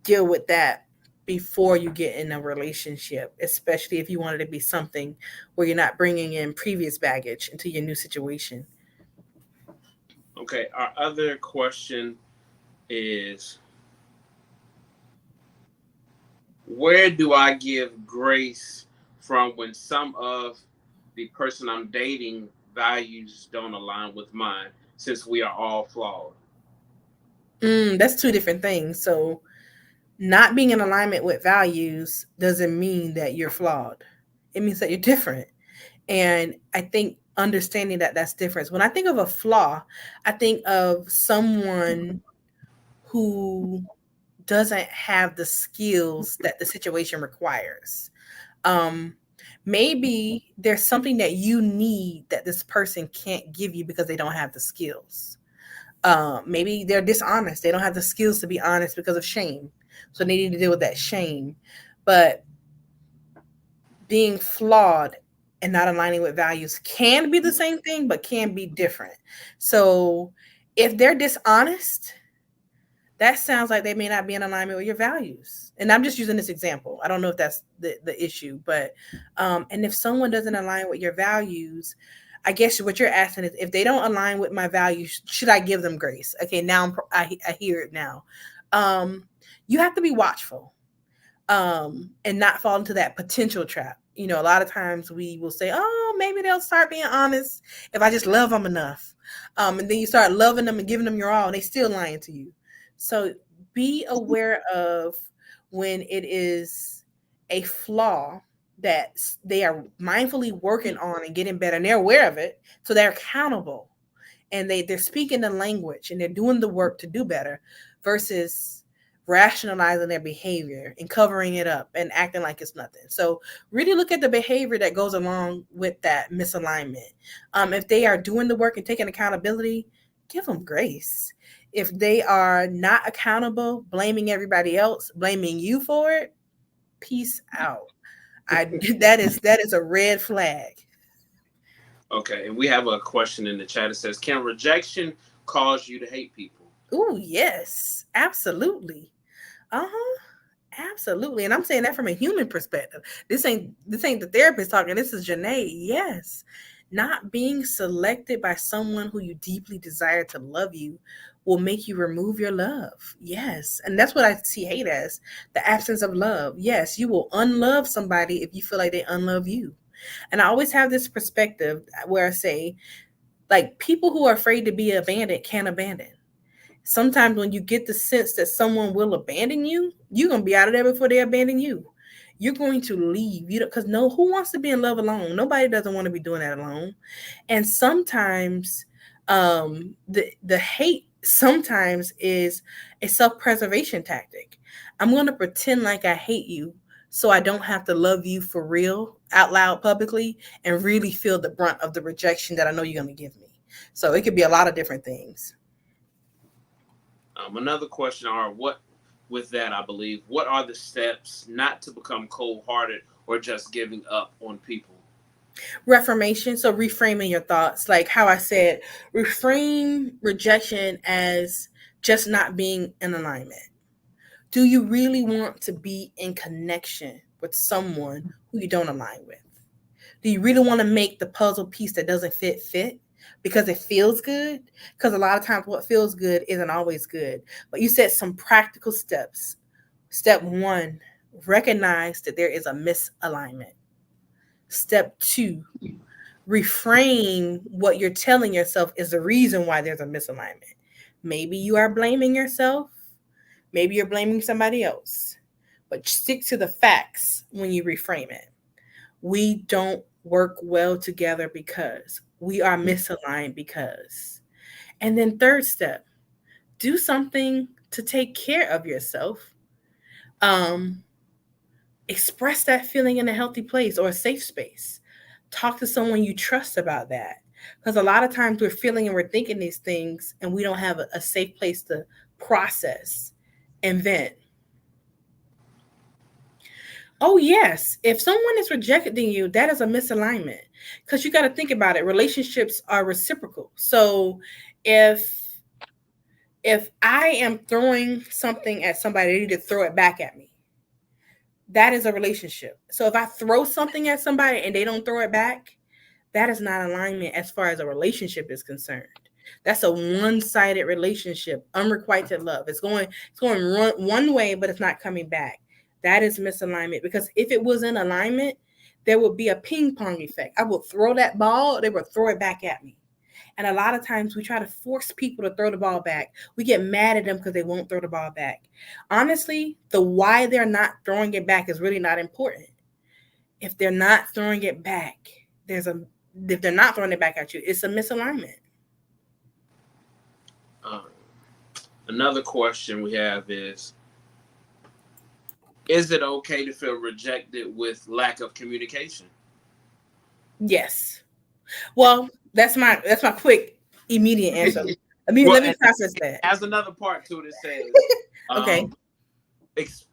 deal with that before you get in a relationship, especially if you want it to be something where you're not bringing in previous baggage into your new situation. Okay, our other question is, where do I give grace from when some of the person I'm dating values don't align with mine, since we are all flawed? That's two different things. So, not being in alignment with values doesn't mean that you're flawed. It means that you're different. And I think understanding that that's different. When I think of a flaw, I think of someone who doesn't have the skills that the situation requires. Um, Maybe there's something that you need that this person can't give you because they don't have the skills. Maybe they're dishonest. They don't have the skills to be honest because of shame. So they need to deal with that shame. But being flawed and not aligning with values can be the same thing, but can be different. So if they're dishonest, that sounds like they may not be in alignment with your values. And I'm just using this example. I don't know if that's the issue, but and if someone doesn't align with your values, I guess what you're asking is if they don't align with my values, should I give them grace? Okay, now I hear it now. Um, you have to be watchful and not fall into that potential trap. You know, a lot of times we will say, "Oh, maybe they'll start being honest if I just love them enough," and then you start loving them and giving them your all, and they still lying to you. So be aware of when it is a flaw that they are mindfully working on and getting better, and they're aware of it, so they're accountable and they're speaking the language and they're doing the work to do better versus rationalizing their behavior and covering it up and acting like it's nothing. So really look at the behavior that goes along with that misalignment. If they are doing the work and taking accountability, give them grace. If they are not accountable, blaming everybody else, blaming you for it, peace out. I that is a red flag. Okay, and we have a question in the chat. It says, can rejection cause you to hate people? Ooh, yes, absolutely. Uh-huh. Absolutely. And I'm saying that from a human perspective. This ain't the therapist talking. This is Janae. Yes. Not being selected by someone who you deeply desire to love you will make you remove your love. Yes. And that's what I see hate as, the absence of love. Yes, you will unlove somebody if you feel like they unlove you. And I always have this perspective where I say, like, people who are afraid to be abandoned can't abandon. Sometimes when you get the sense that someone will abandon you, you're gonna be out of there before they abandon you. You're going to leave. You because no, who wants to be in love alone? Nobody doesn't want to be doing that alone. And sometimes, the hate sometimes is a self preservation tactic. I'm going to pretend like I hate you, so I don't have to love you for real. out loud publicly and really feel the brunt of the rejection that I know you're going to give me. So it could be a lot of different things. Another question are what with that I believe what are the steps not to become cold hearted or just giving up on people? Reformation, so reframing your thoughts, like how I said, reframe rejection as just not being in alignment. Do you really want to be in connection with someone who you don't align with? Do you really want to make the puzzle piece that doesn't fit because it feels good? Because a lot of times what feels good isn't always good. But you said some practical steps. Step one, recognize that there is a misalignment. Step two, reframe what you're telling yourself is the reason why there's a misalignment. Maybe you are blaming yourself, maybe you're blaming somebody else, but stick to the facts when you reframe it. We don't work well together because we are misaligned because. And then, third step, do something to take care of yourself. Um, Express that feeling in a healthy place or a safe space. Talk to someone you trust about that. Because a lot of times we're feeling and we're thinking these things and we don't have a safe place to process and vent. Oh, yes. If someone is rejecting you, that is a misalignment. Because you got to think about it. Relationships are reciprocal. So if I am throwing something at somebody, they need to throw it back at me. That is a relationship. So if I throw something at somebody and they don't throw it back, that is not alignment as far as a relationship is concerned. That's a one-sided relationship, unrequited love. It's going one way, but it's not coming back. That is misalignment because if it was in alignment, there would be a ping pong effect. I would throw that ball, they would throw it back at me. And a lot of times we try to force people to throw the ball back. We get mad at them because they won't throw the ball back. Honestly, the why they're not throwing it back is really not important. If they're not throwing it back, there's a if they're not throwing it back at you, it's a misalignment. Um, Another question we have is it okay to feel rejected with lack of communication? Yes. Well, that's my quick immediate answer. Well, Let me and process it that. has another part to it. It says, Okay. um,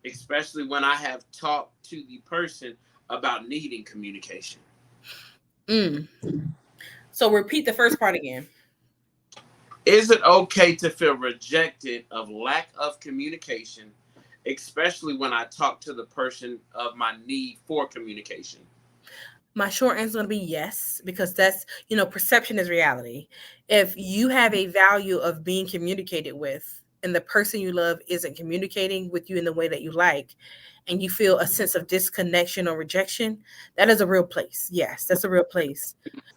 especially when I have talked to the person about needing communication. Mm. So repeat the first part again. Is it okay to feel rejected of lack of communication, especially when I talk to the person of my need for communication? My short answer is going to be yes, because that's, perception is reality. If you have a value of being communicated with and the person you love isn't communicating with you in the way that you like, and you feel a sense of disconnection or rejection, that is a real place. Yes, that's a real place.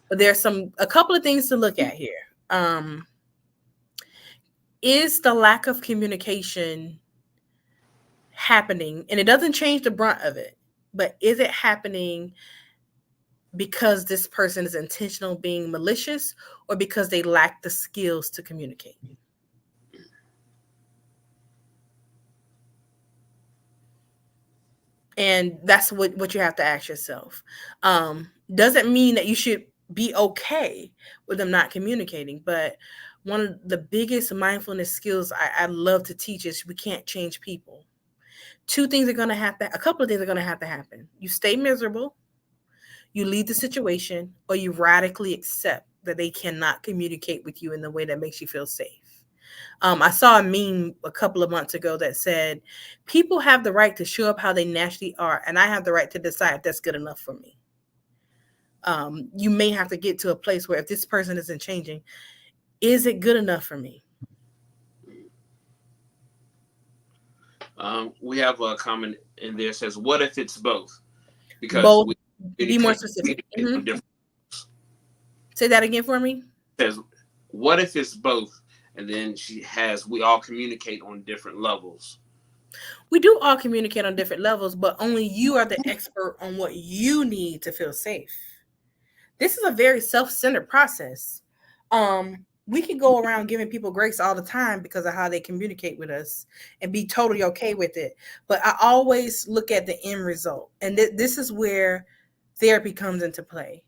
But there's a couple of things to look at here. Um, is the lack of communication happening? And it doesn't change the brunt of it, but is it happening because this person is intentional being malicious or because they lack the skills to communicate? And that's what you have to ask yourself. Doesn't mean that you should be okay with them not communicating, but one of the biggest mindfulness skills I love to teach is we can't change people. Two things are going to happen. A couple of things are going to have to happen. You stay miserable, you leave the situation, or you radically accept that they cannot communicate with you in the way that makes you feel safe. I saw a meme a couple of months ago that said, people have the right to show up how they naturally are, and I have the right to decide if that's good enough for me. You may have to get to a place where if this person isn't changing, is it good enough for me? We have a comment in there that says, "What if it's both?" Because Both. we Be more communicate, specific. communicate on different. Say that again for me. Says, "What if it's both?" And then we all communicate on different levels. We do all communicate on different levels, but only you are the expert on what you need to feel safe. This is a very self-centered process. We can go around giving people grace all the time because of how they communicate with us and be totally okay with it. But I always look at the end result. And this is where therapy comes into play.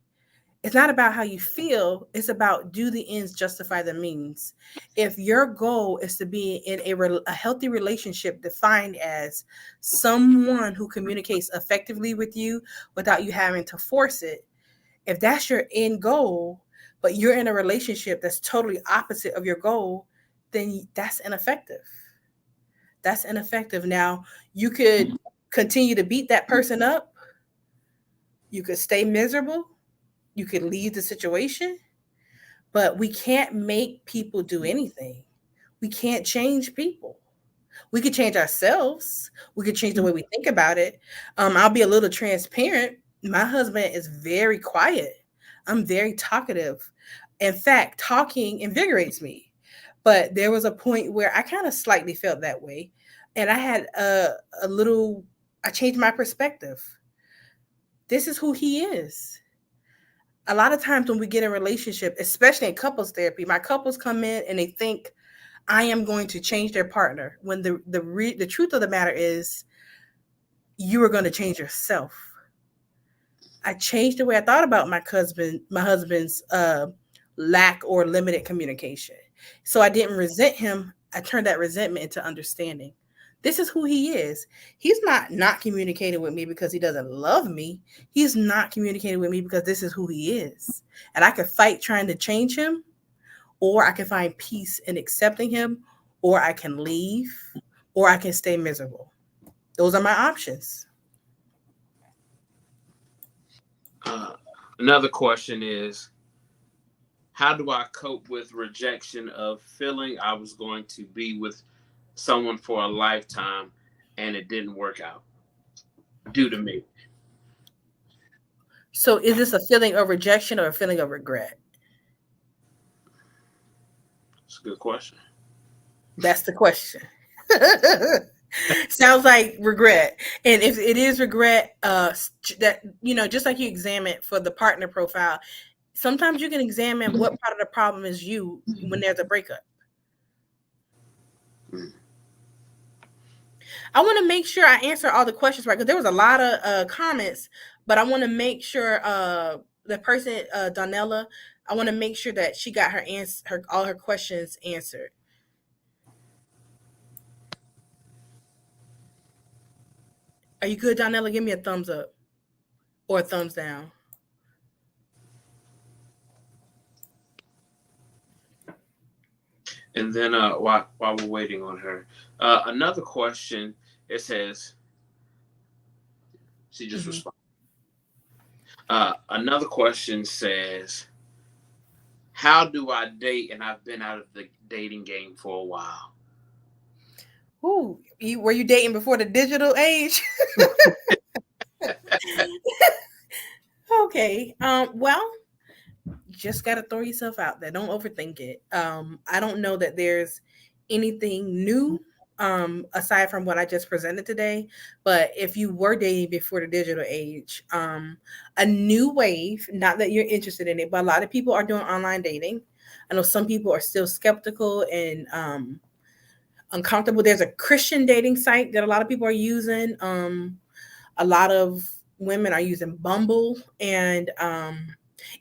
It's not about how you feel, it's about, do the ends justify the means? If your goal is to be in a healthy relationship defined as someone who communicates effectively with you without you having to force it, if that's your end goal, but you're in a relationship that's totally opposite of your goal, then that's ineffective. That's ineffective. Now, you could continue to beat that person up, you could stay miserable, you could leave the situation, but we can't make people do anything. We can't change people. We could change ourselves. We could change the way we think about it. I'll be a little transparent. My husband is very quiet. I'm very talkative. In fact, talking invigorates me. But there was a point where I kind of slightly felt that way. And I had a little, I changed my perspective. This is who he is. A lot of times when we get in a relationship, especially in couples therapy, my couples come in and they think I am going to change their partner. When the truth of the matter is, you are going to change yourself. I changed the way I thought about my husband's lack or limited communication. So I didn't resent him. I turned that resentment into understanding. This is who he is. He's not communicating with me because he doesn't love me. He's not communicating with me because this is who he is. And I could fight trying to change him, or I can find peace in accepting him, or I can leave, or I can stay miserable. Those are my options. Uh, Another question is, how do I cope with rejection of feeling I was going to be with someone for a lifetime and it didn't work out due to me? So is this a feeling of rejection or a feeling of regret? It's a good question. That's the question. Sounds like regret. And if it is regret, that, just like you examine for the partner profile, sometimes you can examine what part of the problem is you when there's a breakup. Mm. I want to make sure I answer all the questions right, because there was a lot of comments, but I want to make sure the person, Donella, I want to make sure that she got her answer, all her questions answered. Are you good, Donella? Give me a thumbs up or a thumbs down. And then while we're waiting on her, another question. It says she just Mhm. responded. Another question says, "How do I date?" And I've been out of the dating game for a while. Ooh, were you dating before the digital age? Okay. Well, just gotta throw yourself out there. Don't overthink it. I don't know that there's anything new aside from what I just presented today. But if you were dating before the digital age, a new wave, not that you're interested in it, but a lot of people are doing online dating. I know some people are still skeptical and uncomfortable. There's a Christian dating site that a lot of people are using. A lot of women are using Bumble, and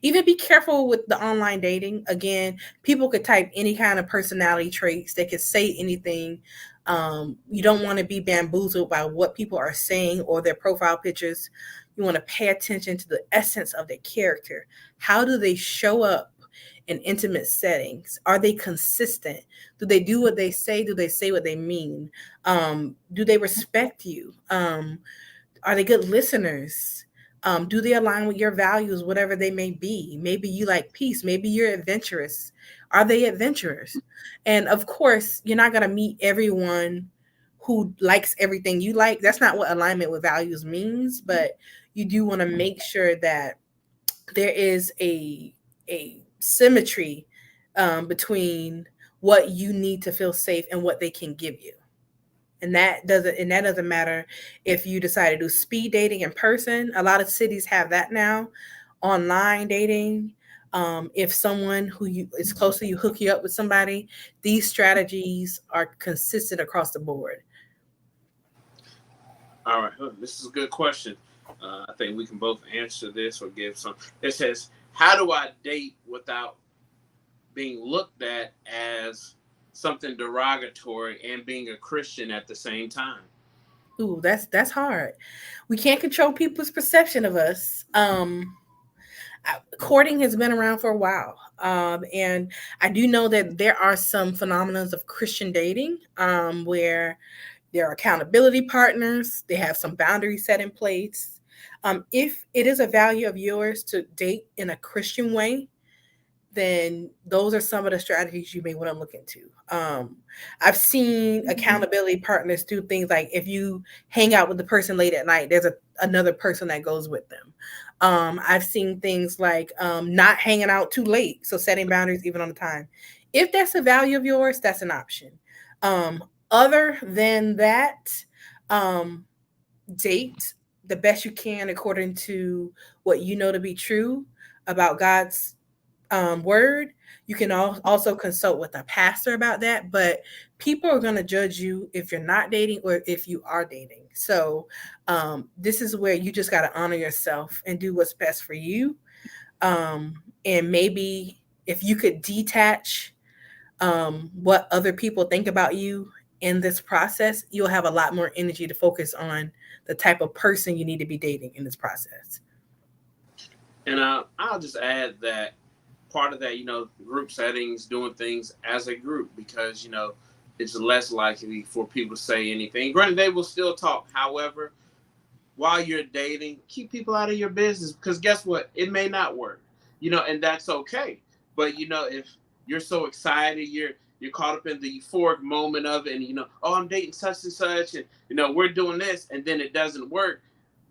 even be careful with the online dating. Again, people could type any kind of personality traits, they could say anything. You don't want to be bamboozled by what people are saying or their profile pictures. You want to pay attention to the essence of their character. How do they show up in intimate settings? Are they consistent? Do they do what they say? Do they say what they mean? Do they respect you? Are they good listeners? Do they align with your values, whatever they may be? Maybe you like peace. Maybe you're adventurous. Are they adventurers? And of course, you're not going to meet everyone who likes everything you like. That's not what alignment with values means. But you do want to make sure that there is a symmetry between what you need to feel safe and what they can give you. And that doesn't matter if you decide to do speed dating in person. A lot of cities have that now. Online dating, if someone who you is close to you hook you up with somebody, these strategies are consistent across the board. All right, this is a good question. I think we can both answer this or give some. It says, "How do I date without being looked at as something derogatory and being a Christian at the same time?" Ooh, that's hard. We can't control people's perception of us. Courting has been around for a while. And I do know that there are some phenomena of Christian dating, where there are accountability partners, they have some boundaries set in place. If it is a value of yours to date in a Christian way, then those are some of the strategies you may want to look into. I've seen accountability partners do things like if you hang out with the person late at night, there's another person that goes with them. I've seen things like not hanging out too late, so setting boundaries even on the time. If that's a value of yours, that's an option. Um, Other than that, um, date the best you can according to what you know to be true about God's word. You can also consult with a pastor about that, but people are going to judge you if you're not dating or if you are dating. So, this is where you just got to honor yourself and do what's best for you. Um, and maybe if you could detach what other people think about you in this process, you'll have a lot more energy to focus on the type of person you need to be dating in this process. And I'll just add that part of that, group settings, doing things as a group, because it's less likely for people to say anything. Granted, they will still talk. However, while you're dating, keep people out of your business, because guess what? It may not work, and that's okay. But if you're so excited, you're caught up in the euphoric moment of it, and oh, I'm dating such and such, and we're doing this, and then it doesn't work.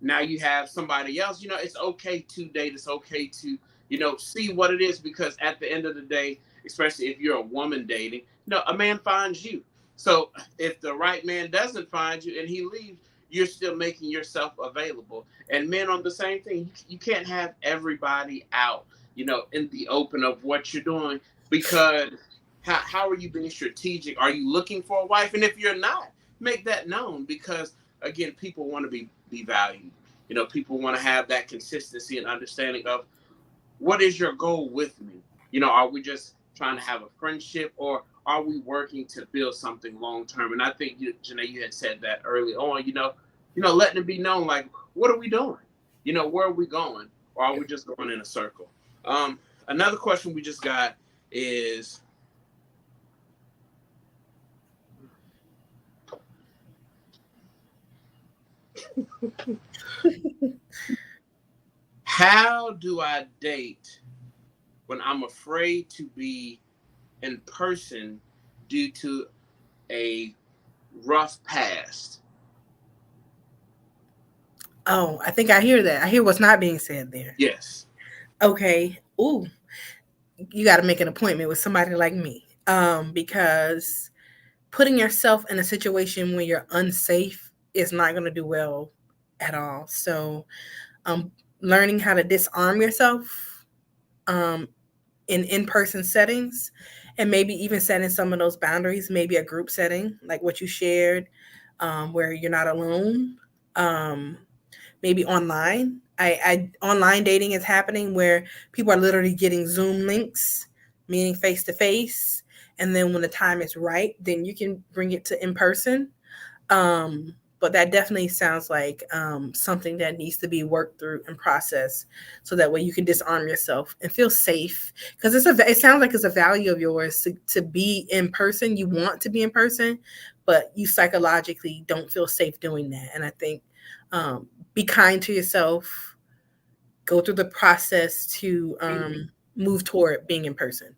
Now you have somebody else. It's okay to date. It's okay to see what it is, because at the end of the day, especially if you're a woman dating, a man finds you. So if the right man doesn't find you and he leaves, you're still making yourself available. And men on the same thing. You can't have everybody out, in the open of what you're doing, because how are you being strategic? Are you looking for a wife? And if you're not, make that known, because again, people want to be valued. People want to have that consistency and understanding of what is your goal with me. Are we just trying to have a friendship, or are we working to build something long term? And I think Janae, you had said that early on. Letting it be known, like, what are we doing? Where are we going, or are we just going in a circle? Another question we just got is, how do I date when I'm afraid to be in person due to a rough past? Oh, I think I hear that. I hear what's not being said there. Yes. Okay. Ooh, you got to make an appointment with somebody like me. Because putting yourself in a situation where you're unsafe is not going to do well at all. So, um, learning how to disarm yourself um, in-person settings, and maybe even setting some of those boundaries, maybe a group setting like what you shared, where you're not alone. Um, Maybe online. Online dating is happening where people are literally getting Zoom links, meeting face to face, and then when the time is right, then you can bring it to in person. But that definitely sounds like something that needs to be worked through and processed, so that way you can disarm yourself and feel safe. Because it sounds like it's a value of yours to be in person. You want to be in person, but you psychologically don't feel safe doing that. And I think be kind to yourself. Go through the process to move toward being in person.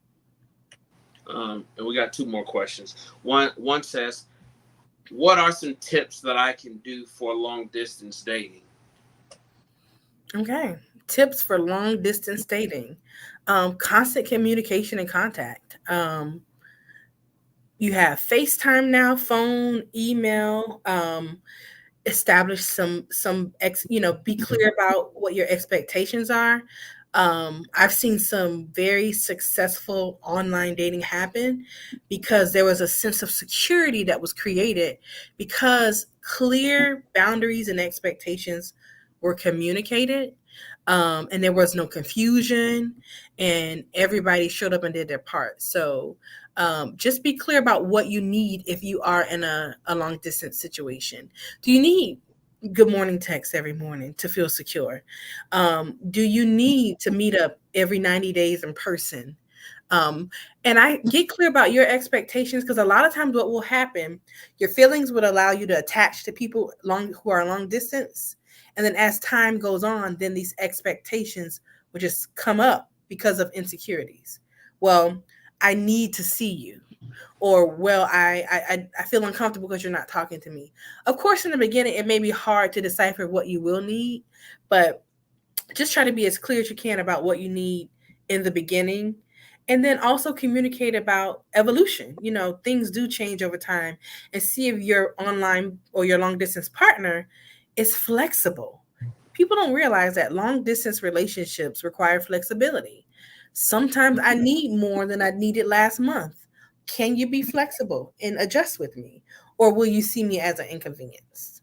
And we got two more questions. One says, what are some tips that I can do for long distance dating? Okay. Tips for long distance dating: constant communication and contact. You have FaceTime now, phone, email. Establish be clear about what your expectations are. I've seen some very successful online dating happen because there was a sense of security that was created, because clear boundaries and expectations were communicated, and there was no confusion, and everybody showed up and did their part. So just be clear about what you need if you are in a long distance situation. Do you need good morning text every morning to feel secure? Do you need to meet up every 90 days in person? Um, and I get clear about your expectations, because a lot of times what will happen, your feelings would allow you to attach to people who are long distance. And then as time goes on, then these expectations will just come up because of insecurities. Well, I need to see you. Or, well, I feel uncomfortable because you're not talking to me. Of course, in the beginning, it may be hard to decipher what you will need, but just try to be as clear as you can about what you need in the beginning, and then also communicate about evolution. Things do change over time, and see if your online or your long distance partner is flexible. People don't realize that long distance relationships require flexibility. Sometimes I need more than I needed last month. Can you be flexible and adjust with me, or will you see me as an inconvenience?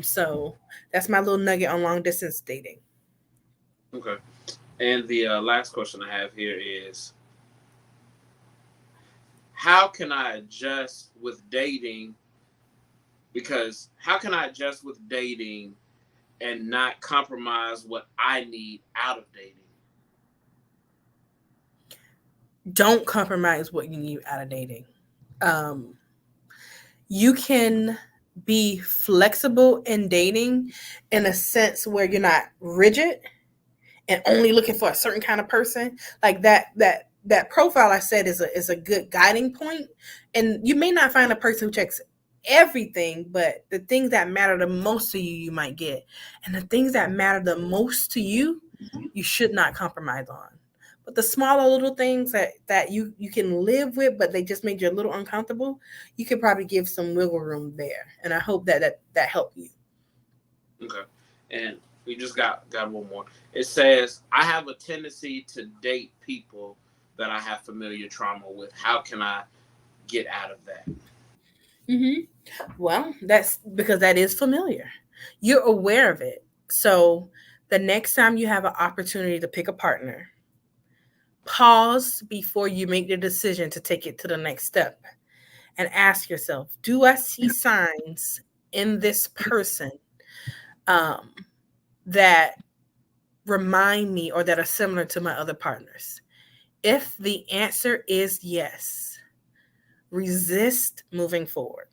So that's my little nugget on long distance dating. Okay. And the last question I have here is, how can I adjust with dating? Because how can I adjust with dating and not compromise what I need out of dating? Don't compromise what you need out of dating. Um, you can be flexible in dating in a sense where you're not rigid and only looking for a certain kind of person. Like that profile I said is a good guiding point. And you may not find a person who checks everything, but the things that matter the most to you might get. And the things that matter the most to you should not compromise on. But the smaller little things that you can live with, but they just made you a little uncomfortable, you could probably give some wiggle room there. And I hope that helped you. Okay. And we just got one more. It says, I have a tendency to date people that I have familiar trauma with. How can I get out of that? Mm-hmm. Well, that's because that is familiar. You're aware of it. So the next time you have an opportunity to pick a partner, pause before you make the decision to take it to the next step, and ask yourself, do I see signs in this person um, that remind me or that are similar to my other partners? If the answer is yes, resist moving forward.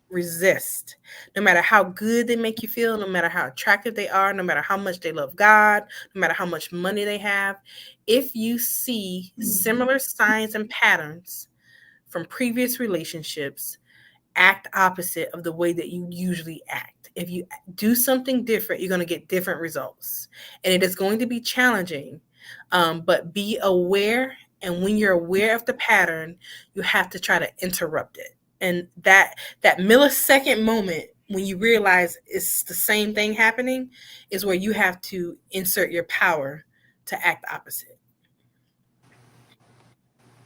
Resist. No matter how good they make you feel, no matter how attractive they are, no matter how much they love God, no matter how much money they have, if you see similar signs and patterns from previous relationships, act opposite of the way that you usually act. If you do something different, you're going to get different results. And it is going to be challenging, but be aware. And when you're aware of the pattern, you have to try to interrupt it. And that millisecond moment when you realize it's the same thing happening is where you have to insert your power to act opposite.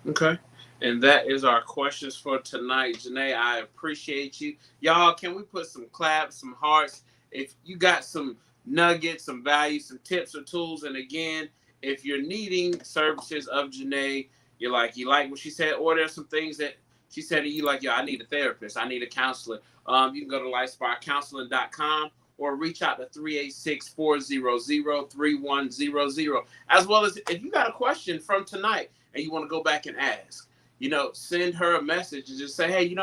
Okay. And that is our questions for tonight. Janae, I appreciate you. Y'all, can we put some claps, some hearts? If you got some nuggets, some value, some tips or tools, and again, if you're needing services of Janae, you like what she said, or there's some things that she said to you, like, yo, I need a therapist, I need a counselor. You can go to lifesparkcounseling.com or reach out to 386-400-3100. As well as if you got a question from tonight and you want to go back and ask, send her a message and just say, hey,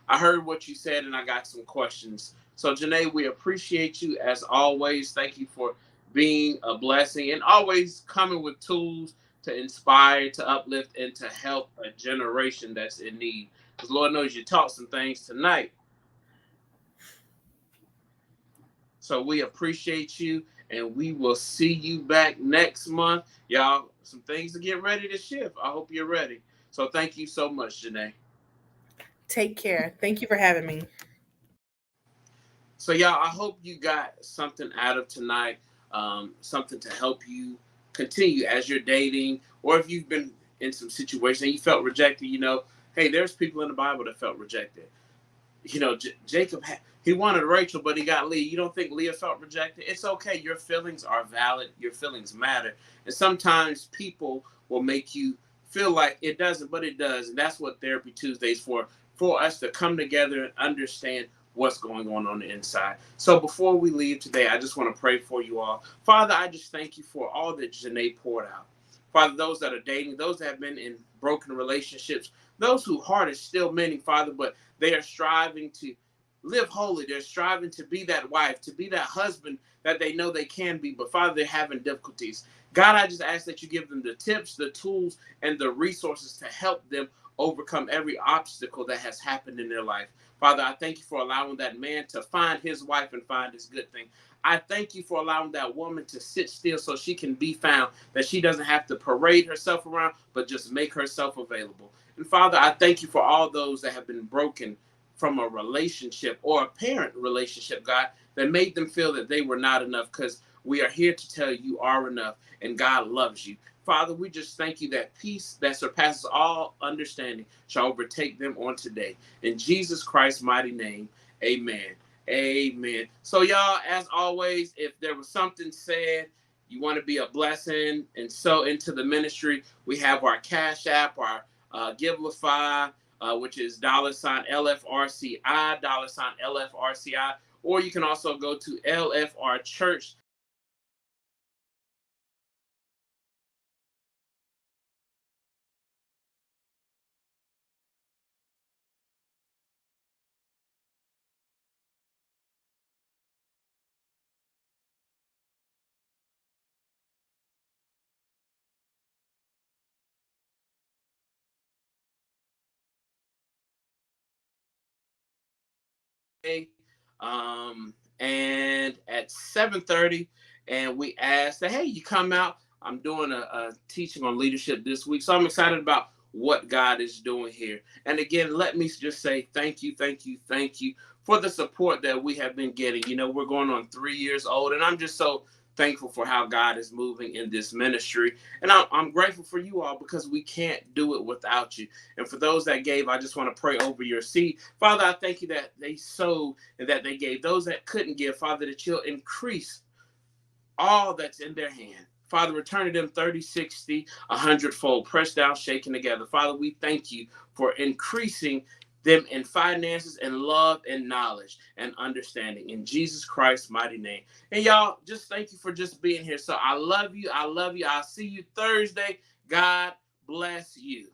I heard what you said and I got some questions. So, Janae, we appreciate you as always. Thank you for being a blessing and always coming with tools to inspire, to uplift, and to help a generation that's in need. Because Lord knows you taught some things tonight. So we appreciate you, and we will see you back next month. Y'all, some things to get ready to shift. I hope you're ready. So thank you so much, Janae. Take care. Thank you for having me. So, y'all, I hope you got something out of tonight, something to help you continue as you're dating, or if you've been in some situation and you felt rejected, hey, there's people in the Bible that felt rejected. Jacob he wanted Rachel, but he got Leah. You don't think Leah felt rejected? It's okay. Your feelings are valid. Your feelings matter. And sometimes people will make you feel like it doesn't, but it does. And that's what Therapy Tuesdays for us to come together and understand what's going on the inside. So before we leave today, I just want to pray for you all. Father, I just thank you for all that Janae poured out. Father, those that are dating, those that have been in broken relationships, those whose heart is still mending, Father, but they are striving to live holy. They're striving to be that wife, to be that husband that they know they can be, but Father, they're having difficulties. God, I just ask that you give them the tips, the tools, and the resources to help them overcome every obstacle that has happened in their life. Father, I thank you for allowing that man to find his wife and find his good thing. I thank you for allowing that woman to sit still so she can be found, that she doesn't have to parade herself around, but just make herself available. And Father, I thank you for all those that have been broken from a relationship or a parent relationship, God, that made them feel that they were not enough, because we are here to tell you are enough and God loves you. Father, we just thank you that peace that surpasses all understanding shall overtake them on today. In Jesus Christ's mighty name, amen. Amen. So, y'all, as always, if there was something said, you want to be a blessing and sow into the ministry, we have our Cash App, our Givelify, which is $LFRCI, $LFRCI, or you can also go to LFR Church. um, and at 7:30, and we asked that, hey, you come out. I'm doing a teaching on leadership this week, so I'm excited about what God is doing here. And again, let me just say thank you, thank you, thank you for the support that we have been getting. We're going on 3 years old, and I'm just so thankful for how God is moving in this ministry. And I'm grateful for you all, because we can't do it without you. And for those that gave, I just want to pray over your seed. Father, I thank you that they sowed and that they gave. Those that couldn't give, Father, that you'll increase all that's in their hand. Father, return to them 30, 60, 100-fold, pressed down, shaken together. Father, we thank you for increasing them in finances and love and knowledge and understanding. In Jesus Christ's mighty name. And y'all, just thank you for just being here. So I love you. I love you. I'll see you Thursday. God bless you.